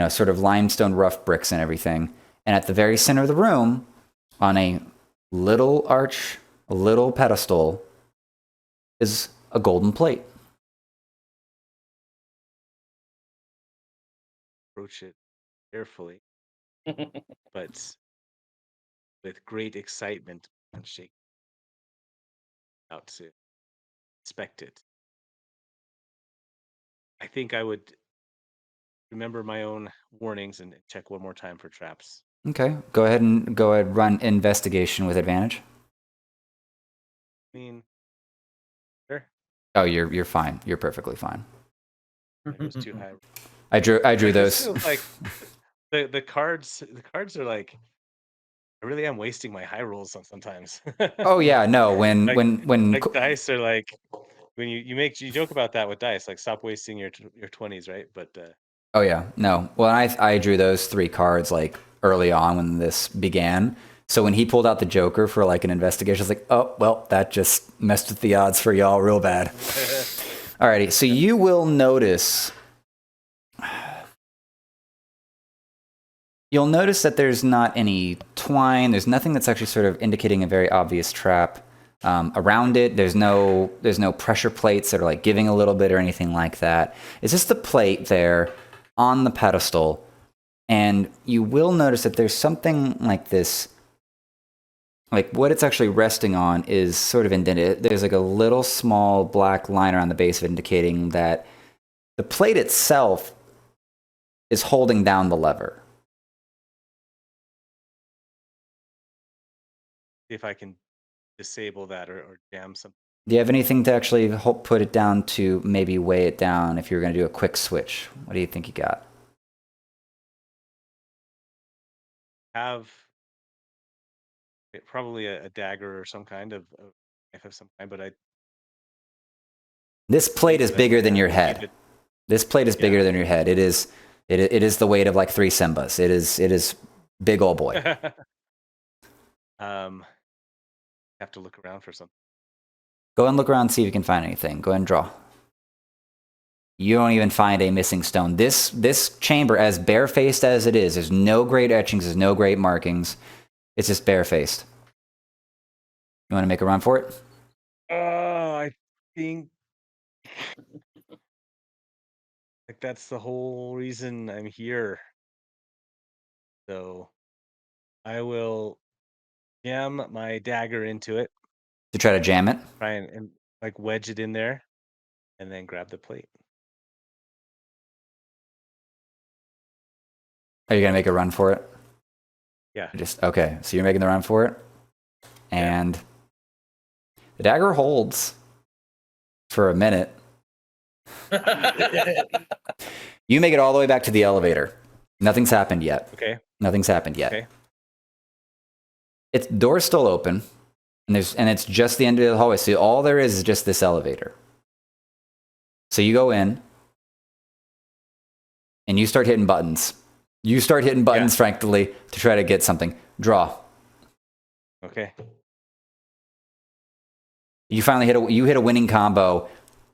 sort of limestone rough bricks and everything. And at the very center of the room, on a little arch, a little pedestal, is a golden plate. Approach it carefully, but with great excitement and shake out to inspect it. I think I would remember my own warnings and check one more time for traps. Okay, go ahead, run investigation with advantage. I mean, sure. Oh, you're fine. You're perfectly fine. It was too high. I drew This those. feels like the cards are like, I really am wasting my high rolls sometimes. Oh yeah, no. When Like dice are like, when you joke about that with dice, like stop wasting your 20s, right? But oh yeah, no. Well, I drew those 3 cards like early on when this began. So when he pulled out the Joker for like an investigation, I was like, oh well, that just messed with the odds for y'all real bad. Alrighty, so you will notice. You'll notice that there's not any twine. There's nothing that's actually sort of indicating a very obvious trap around it. There's no pressure plates that are like giving a little bit or anything like that. It's just the plate there on the pedestal, and you will notice that there's something like this. Like what it's actually resting on is sort of indented. There's like a little small black line around the base of it indicating that the plate itself is holding down the lever. see if I can disable that or jam something. Do you have anything to actually put it down to maybe weigh it down if you're going to do a quick switch? What do you think you got? Have probably a dagger or some kind of knife of some kind, but This plate is bigger than your head. This plate is bigger than your head. It is the weight of like 3 Simbas. It is big old boy. Have to look around for something. Go and look around and see if you can find anything. Go ahead and draw. You don't even find a missing stone. This chamber, as barefaced as it is, there's no great etchings, there's no great markings. It's just barefaced. You want to make a run for it? I think like that's the whole reason I'm here. So I will jam my dagger into it. To try to jam it? Try and like wedge it in there, and then grab the plate. Are you going to make a run for it? Yeah. Okay, so you're making the run for it? And the dagger holds for a minute. You make it all the way back to the elevator. Nothing's happened yet. Okay. Nothing's happened yet. Okay. Its door's still open, and it's just the end of the hallway. So all there is just this elevator. So you go in, and you start hitting buttons. You start hitting buttons, frankly, to try to get something. Draw. Okay. You finally hit a winning combo.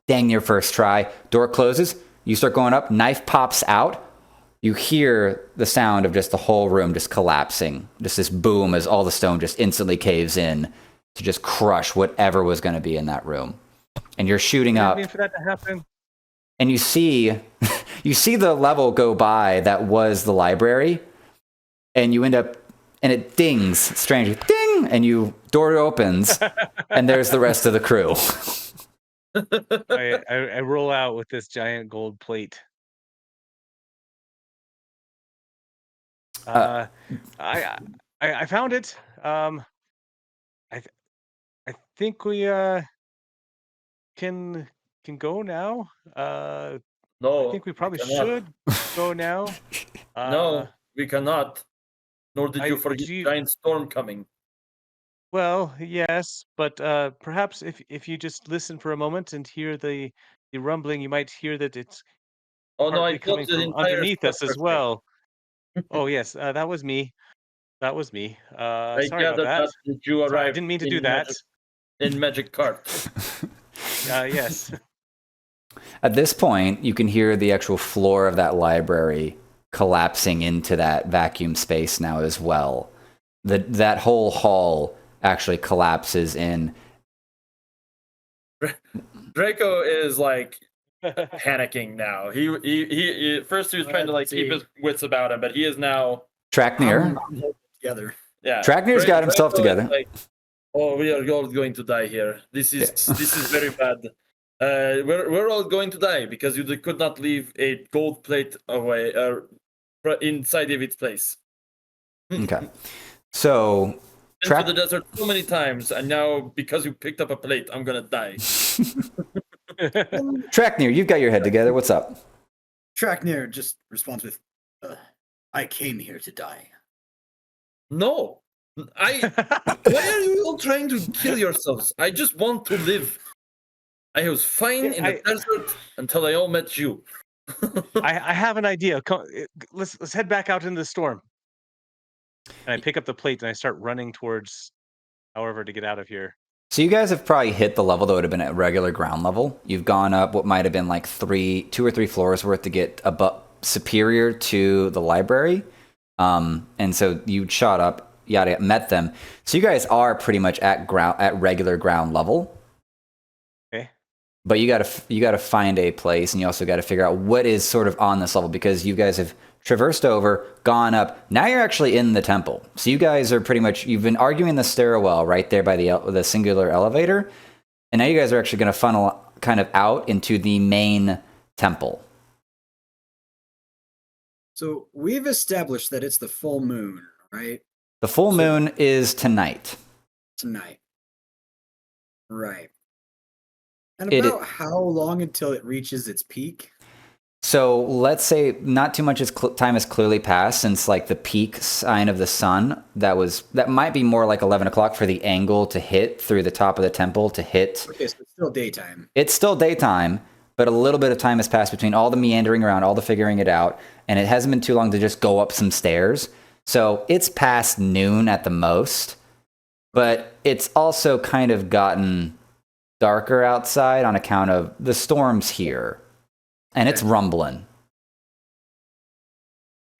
Dang near first try. Door closes. You start going up. Knife pops out. You hear the sound of just the whole room just collapsing. Just this boom as all the stone just instantly caves in to just crush whatever was going to be in that room. And you're shooting up. I mean for that to happen. And you see the level go by that was the library, and you end up, and it dings strangely, ding, and door opens, and there's the rest of the crew. I roll out with this giant gold plate. I found it. I think we can go now. No, I think we probably we cannot. should go now. No, we cannot. Nor did you forget giant storm coming. Well, yes, but perhaps if you just listen for a moment and hear the rumbling, you might hear that it's Oh no, I partly coming built the from entire underneath us as structure. well. Oh yes, that was me. that was me. I Sorry about gathered that. that you Sorry, I arrived didn't mean to in do that. Magic Cart. Yes. At this point, you can hear the actual floor of that library collapsing into that vacuum space now as well. That whole hall actually collapses in. Draco is like panicking now. He at first he was trying to like keep his wits about him, but he is now Traknir. I'm holding it together. Traknir's got himself Draco is together. like, oh, we are all going to die here. This is very bad. We're all going to die because you could not leave a gold plate away inside of its place. Okay. So Been to the desert so many times, and now because you picked up a plate, I'm gonna die. Traknir, you've got your head together. What's up? Traknir just responds with, I came here to die. No, why are you all trying to kill yourselves? I just want to live. I was fine in the desert until I all met you. I have an idea. Let's head back out into the storm. And I pick up the plate and I start running towards however to get out of here. So you guys have probably hit the level that would have been at regular ground level. You've gone up what might have been like 2 or 3 floors worth to get superior to the library. And so you shot up, met them. So you guys are pretty much at regular ground level. Okay. But you gotta find a place, and you also got to figure out what is sort of on this level, because you guys have traversed over, gone up. Now you're actually in the temple. So you guys are pretty much, you've been arguing the stairwell right there by the singular elevator, and now you guys are actually going to funnel kind of out into the main temple. So we've established that it's the full moon, right? The full moon is tonight. Tonight. Right. And about how long until it reaches its peak? So let's say not too much time has clearly passed since like the peak sign of the sun. That might be more like 11 o'clock for the angle to hit through the top of the temple to hit. Okay, so it's still daytime. It's still daytime, but a little bit of time has passed between all the meandering around, all the figuring it out, and it hasn't been too long to just go up some stairs. So it's past noon at the most, but it's also kind of gotten darker outside on account of the storms here. And it's rumbling.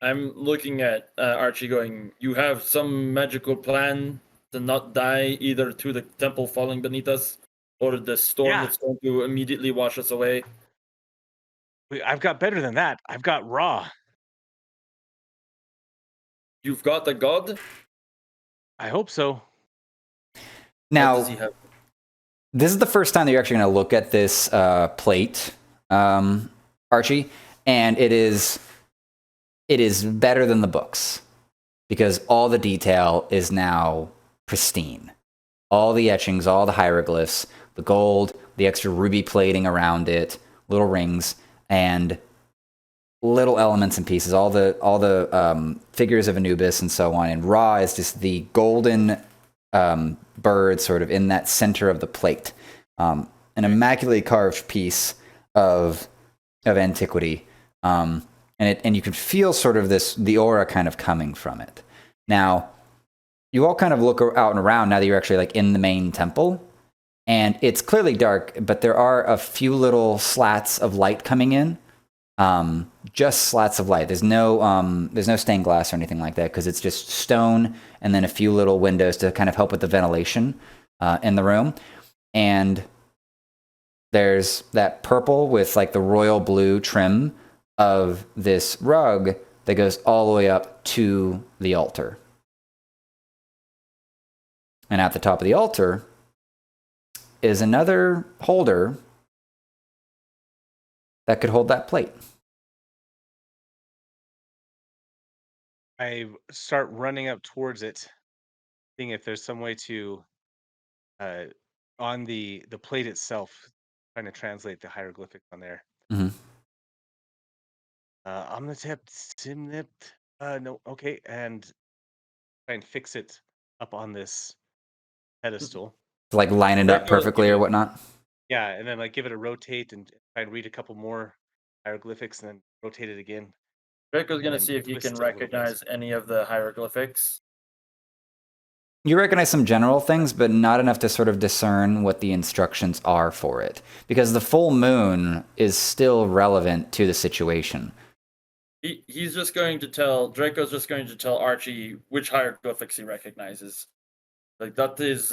I'm looking at Archie going, you have some magical plan to not die either to the temple falling beneath us or the storm that's going to immediately wash us away? I've got better than that. I've got Ra. You've got a god? I hope so. Now, What does he have? this is the first time that you're actually going to look at this plate, Archie, and it is better than the books because all the detail is now pristine. All the etchings, all the hieroglyphs, the gold, the extra ruby plating around it, little rings, and little elements and pieces, all the figures of Anubis and so on. And Ra is just the golden bird sort of in that center of the plate. An immaculately carved piece of antiquity. And you can feel sort of the aura kind of coming from it. Now, you all kind of look out and around now that you're actually like in the main temple, and it's clearly dark, but there are a few little slats of light coming in. Just slats of light. There's no stained glass or anything like that because it's just stone and then a few little windows to kind of help with the ventilation in the room. And there's that purple with like the royal blue trim of this rug that goes all the way up to the altar. And at the top of the altar is another holder that could hold that plate. I start running up towards it, seeing if there's some way to, on the plate itself, trying to translate the hieroglyphics on there. Mm-hmm. Omnitep, Simnipt, no, okay, and try and fix it up on this pedestal. To like line it up perfectly or whatnot. Yeah, and then like give it a rotate and try and read a couple more hieroglyphics and then rotate it again. Draco's going to then see if he twist can it a little bit. recognize any of the hieroglyphics. You recognize some general things, but not enough to sort of discern what the instructions are for it. Because the full moon is still relevant to the situation. He's just going to tell, Draco's just going to tell Archie which hieroglyphics he recognizes. Like, that is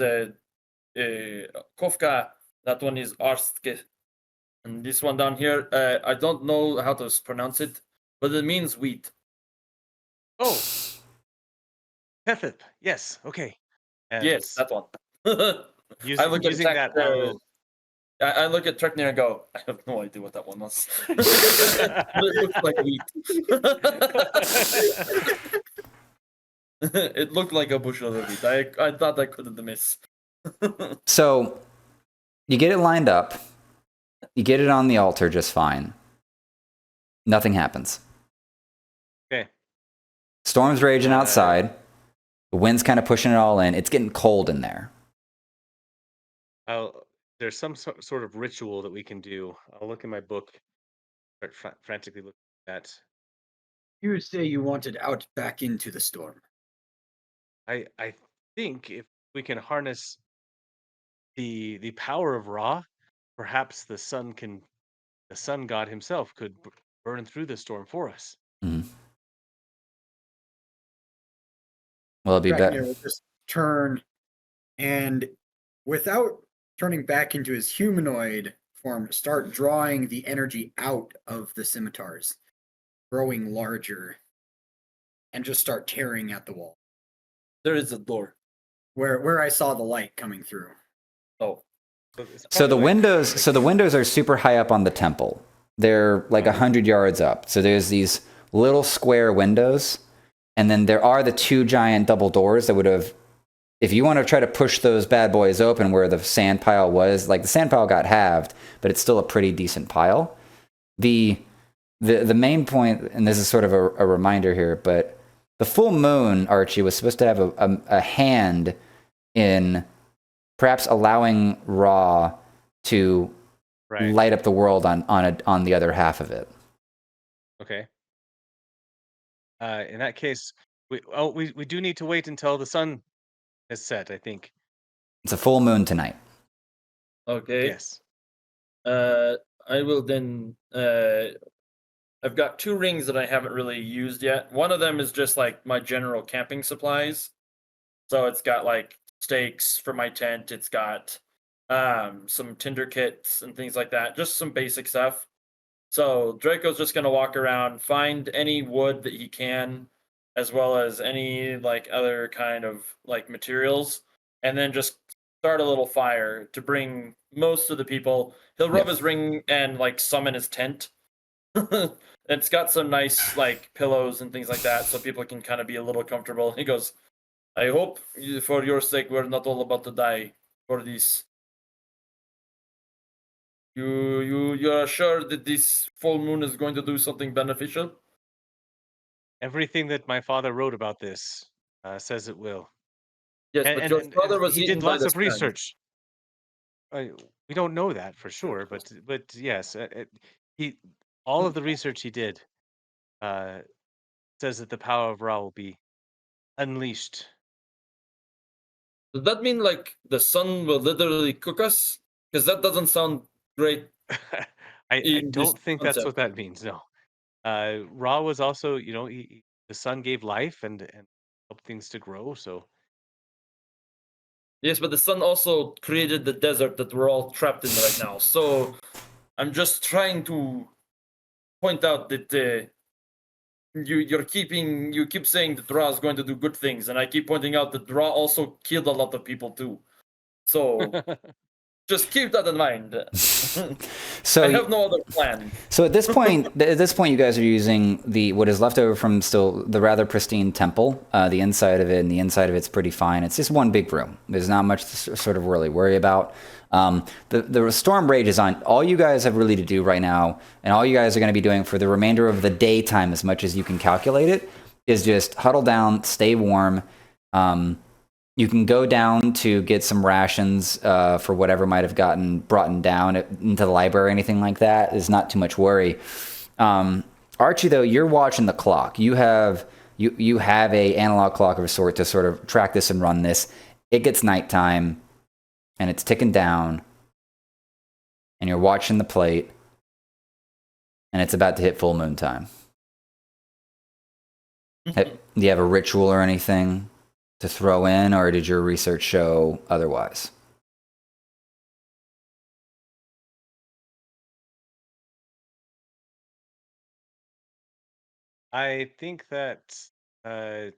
Kofka, that one is Arstke. And this one down here, I don't know how to pronounce it, but it means wheat. Oh, Pethith. Yes. Okay. And Yes, that one. using, I look using at that, I will. I look at Treknir and go, I have no idea what that one was. It looks like wheat. It looked like a bushel of wheat. I thought I couldn't miss. So you get it lined up. You get it on the altar just fine. Nothing happens. Okay. Storm's raging outside. The wind's kind of pushing it all in. It's getting cold in there. There's some sort of ritual that we can do. I'll look in my book, start frantically looking at that. You would say you wanted out back into the storm. I think if we can harness the power of Ra, perhaps the sun god himself could burn through the storm for us. Mm-hmm. Well, it'd be better. Will just turn and, without turning back into his humanoid form, start drawing the energy out of the scimitars, growing larger, and just start tearing at the wall. There is a door. Where I saw the light coming through. Oh. So the windows are super high up on the temple. They're like 100 yards up. So there's these little square windows, and then there are the two giant double doors that would have, if you want to try to push those bad boys open where the sand pile was, like the sand pile got halved, but it's still a pretty decent pile. The main point, and this is sort of a reminder here, but the full moon, Archie, was supposed to have a hand in perhaps allowing Ra to light up the world on the other half of it. Okay. In that case, we do need to wait until the sun has set, I think. It's a full moon tonight. Okay. Yes. I will then. I've got 2 rings that I haven't really used yet. One of them is just like my general camping supplies. So it's got like stakes for my tent. It's got some tinder kits and things like that. Just some basic stuff. So Draco's just gonna walk around, find any wood that he can, as well as any like other kind of like materials, and then just start a little fire to bring most of the people. He'll rub his ring and like summon his tent. It's got some nice like pillows and things like that, so people can kind of be a little comfortable. He goes, I hope for your sake we're not all about to die for this. You're sure that this full moon is going to do something beneficial? Everything that my father wrote about this says it will. Yes, but your father was he eaten did by lots the of sun. research. We don't know that for sure, but yes, all of the research he did says that the power of Ra will be unleashed. Does that mean like the sun will literally cook us? Because that doesn't sound great. I don't think that's what that means. No. Ra was also, the sun gave life and helped things to grow. So yes, but the sun also created the desert that we're all trapped in right now. So I'm just trying to point out that you keep saying that Ra is going to do good things, and I keep pointing out that Ra also killed a lot of people too. So just keep that in mind. So I have no other plan. So at this point, you guys are using what is left over from still the rather pristine temple. The inside of it, and the inside of it's pretty fine. It's just one big room. There's not much to sort of really worry about. The storm rages on. All you guys have really to do right now, and all you guys are going to be doing for the remainder of the daytime, as much as you can calculate it, is just huddle down, stay warm. You can go down to get some rations for whatever might have gotten brought down into the library or anything like that. There's not too much worry. Archie, though, you're watching the clock. You have you have a analog clock of a sort to sort of track this and run this. It gets nighttime, and it's ticking down, and you're watching the plate, and it's about to hit full moon time. Do you have a ritual or anything to throw in, or did your research show otherwise? I think that that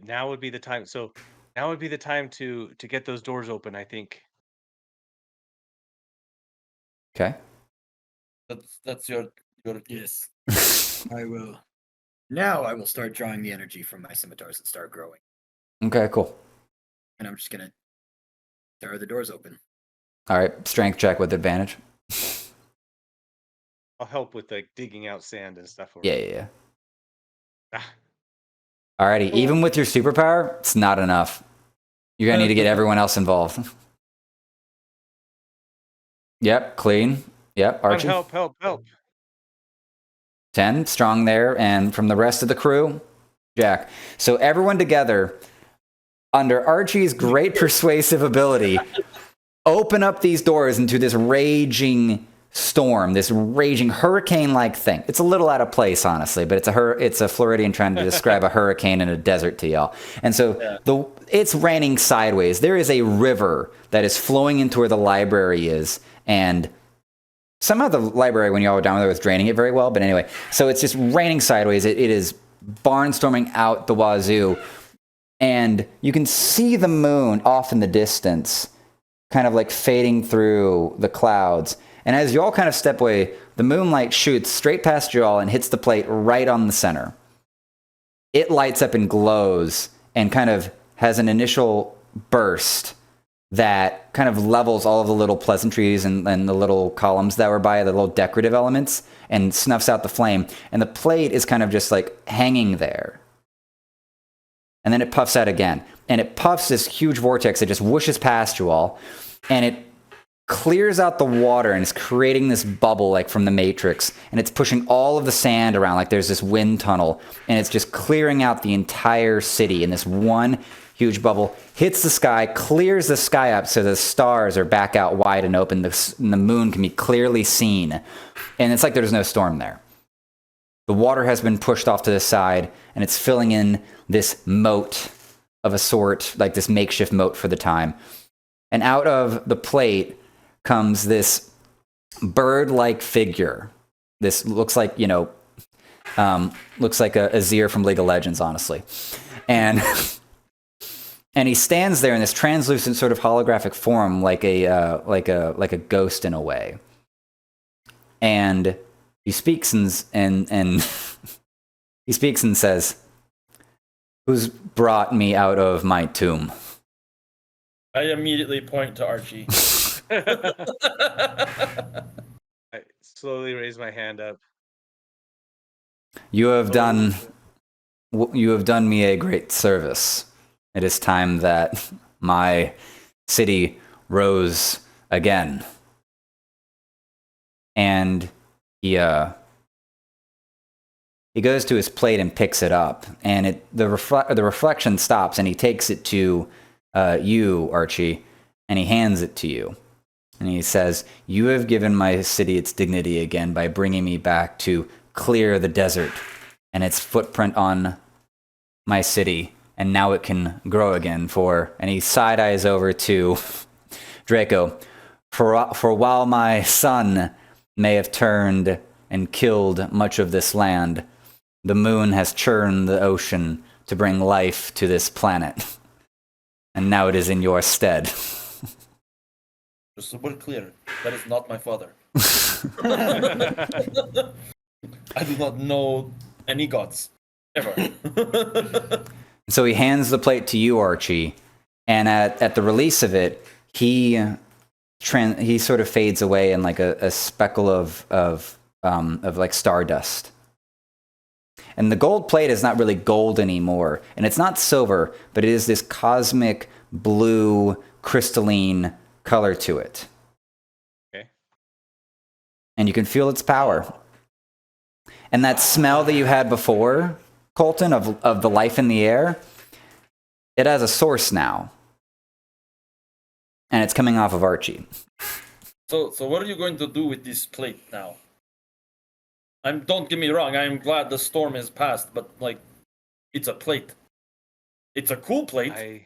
now would be the time. So now would be the time to get those doors open, I think. Okay. That's your Yes, I will. Now I will start drawing the energy from my scimitars and start growing. Okay, cool. And I'm just gonna tear the doors open. All right, strength check with advantage. I'll help with like digging out sand and stuff. Yeah. Ah, Alrighty, even with your superpower, it's not enough. You're gonna need to get everyone else involved. Yep, clean. Yep, come on, Archie. help. 10, strong there. And from the rest of the crew, Jack. So everyone together, under Archie's great persuasive ability, open up these doors into this raging storm, this raging hurricane-like thing. It's a little out of place, honestly, but it's a Floridian trying to describe a hurricane in a desert to y'all. And so it's raining sideways. There is a river that is flowing into where the library is, and somehow the library, when y'all were down there, was draining it very well. But anyway, so it's just raining sideways. It is barnstorming out the wazoo, and you can see the moon off in the distance, kind of like fading through the clouds. And as you all kind of step away, the moonlight shoots straight past you all and hits the plate right on the center. It lights up and glows and kind of has an initial burst that kind of levels all of the little pleasantries and the little columns that were by, the little decorative elements, and snuffs out the flame. And the plate is kind of just like hanging there. And then it puffs out again. And it puffs this huge vortex that just whooshes past you all. And it clears out the water and is creating this bubble like from the Matrix, and it's pushing all of the sand around like there's this wind tunnel, and it's just clearing out the entire city in this one huge bubble. Hits the sky, clears the sky up so the stars are back out wide and open, and the moon can be clearly seen, and it's like there's no storm there. The water has been pushed off to the side, and it's filling in this moat of a sort, like this makeshift moat for the time. And out of the plate comes this bird-like figure. This looks like, looks like a Azir from League of Legends, honestly. And he stands there in this translucent sort of holographic form, like a ghost in a way. And he speaks and he speaks and says, "Who's brought me out of my tomb?" I immediately point to Archie. I slowly raise my hand up. You have done me a great service. It is time that my city rose again. And he goes to his plate and picks it up, and the reflection stops, and he takes it to you, Archie, and he hands it to you. And he says, "You have given my city its dignity again by bringing me back to clear the desert and its footprint on my city, and now it can grow again for," and he side-eyes over to Draco, for while my son may have turned and killed much of this land, the moon has churned the ocean to bring life to this planet. And now it is in your stead." Just so we're clear, that is not my father. I do not know any gods, ever. So he hands the plate to you, Archie, and at the release of it, he sort of fades away in like a speckle of like stardust. And the gold plate is not really gold anymore, and it's not silver, but it is this cosmic blue crystalline color to it. Okay. And you can feel its power. And that smell that you had before, Colton, of the life in the air, it has a source now. And it's coming off of Archie. So what are you going to do with this plate now? Don't get me wrong, I'm glad the storm has passed, but like, it's a plate. It's a cool plate.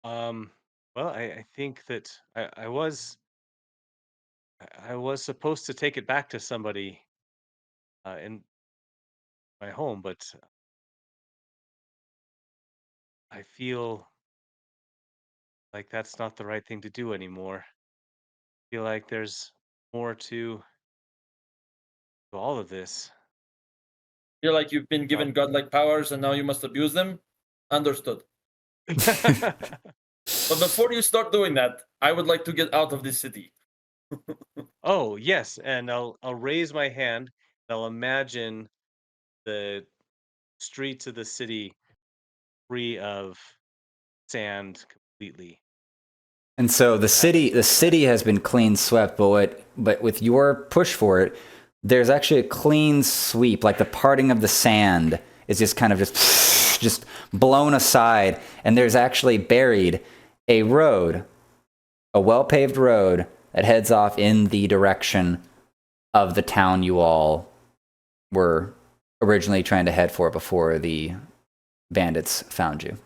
Well, I think that I was supposed to take it back to somebody in my home, but I feel like that's not the right thing to do anymore. I feel like there's more to all of this. You're like, you've been given godlike powers and now you must abuse them? Understood. But before you start doing that, I would like to get out of this city. Oh, yes, and I'll raise my hand. And I'll imagine the streets of the city free of sand completely. And so the city has been clean swept, but with your push for it, there's actually a clean sweep, like the parting of the sand is just kind of just blown aside, and there's actually buried a road, a well-paved road that heads off in the direction of the town you all were originally trying to head for before the bandits found you.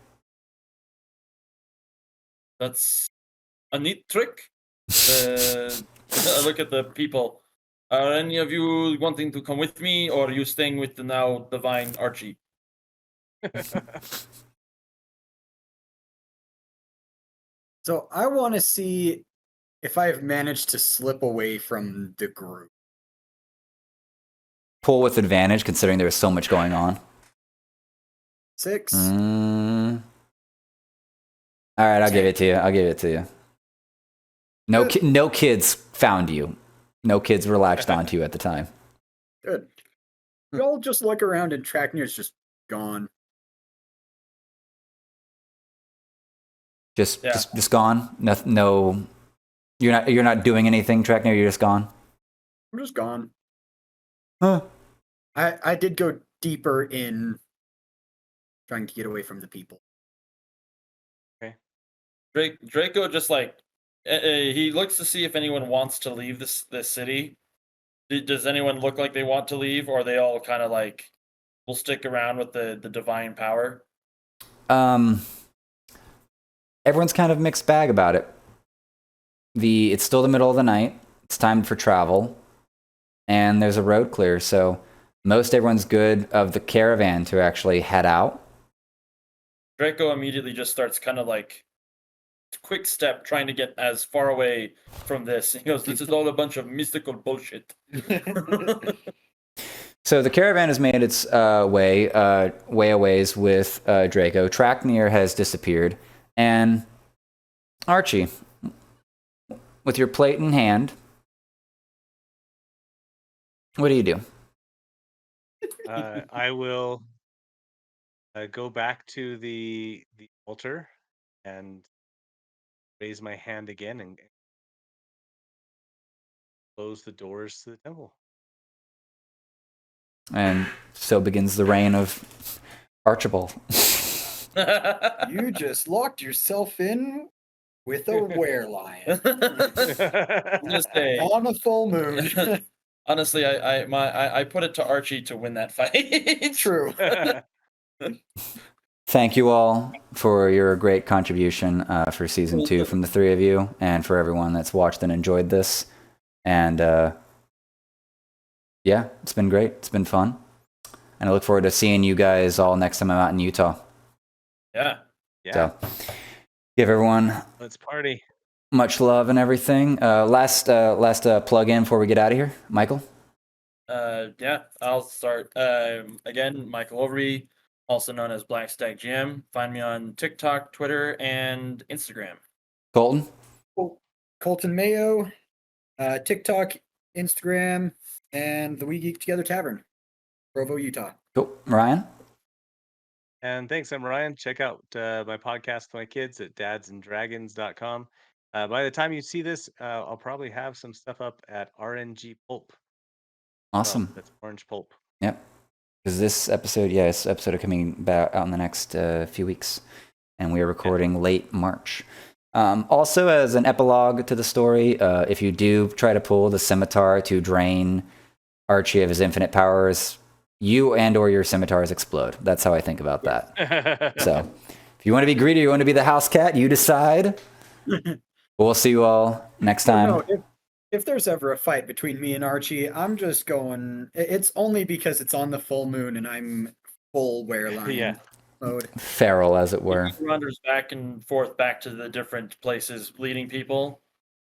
That's a neat trick. I look at the people. Are any of you wanting to come with me, or are you staying with the now divine Archie? So I want to see if I've managed to slip away from the group. Pull with advantage, considering there was so much going on. 6. All right, I'll give it to you. No kids found you. No kids were latched onto you at the time. Good. We all just look around and Traknir's just gone. Just gone. No. You're not doing anything, Traknir. You're just gone. I'm just gone. Huh. I did go deeper in trying to get away from the people. Okay. Draco just like he looks to see if anyone wants to leave this city. Does anyone look like they want to leave, or are they all kind of like will stick around with the divine power? Everyone's kind of mixed bag about it. It's still the middle of the night. It's time for travel, and there's a road clear, so most everyone's good of the caravan to actually head out. Draco immediately just starts kind of like quick step trying to get as far away from this. He goes, "This is all a bunch of mystical bullshit." So the caravan has made its way a ways with Draco. Traknir has disappeared, and Archie, with your plate in hand, what do you do? I will go back to the altar and raise my hand again and close the doors to the temple. And so begins the reign of Archibald. You just locked yourself in with a werelion on a full moon. Honestly, I put it to Archie to win that fight. True. Thank you all for your great contribution for season 2 from the three of you, and for everyone that's watched and enjoyed this. And yeah, it's been great. It's been fun. And I look forward to seeing you guys all next time I'm out in Utah. Yeah. So give everyone let's party. Much love and everything. Last plug in before we get out of here, Michael. Yeah, I'll start. Again, Michael Overy, also known as Black Stack GM. Find me on TikTok, Twitter, and Instagram. Colton. Colton Mayo, TikTok, Instagram, and the We Geek Together Tavern, Provo, Utah. Cool. Ryan. And thanks, I'm Ryan. Check out my podcast with my kids at dadsanddragons.com. By the time you see this, I'll probably have some stuff up at RNG Pulp. Awesome. That's orange pulp. Yep. Because this episode, this episode is coming out in the next few weeks, and we are recording late March. Also, as an epilogue to the story, if you do try to pull the scimitar to drain Archie of his infinite powers, you and/or your scimitars explode. That's how I think about that. So, if you want to be greedy, or you want to be the house cat, you decide. We'll see you all next time. No, if there's ever a fight between me and Archie, I'm just going. It's only because it's on the full moon and I'm full wereline mode. Feral, as it were. He wanders back and forth back to the different places, leading people,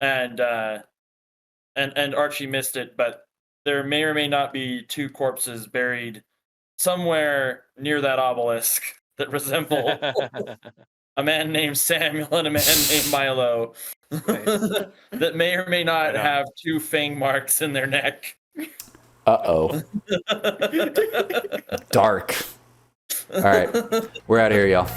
and Archie missed it, but there may or may not be 2 corpses buried somewhere near that obelisk that resemble a man named Samuel and a man named Milo that may or may not have 2 fang marks in their neck. Uh-oh. Dark. All right. We're out of here, y'all.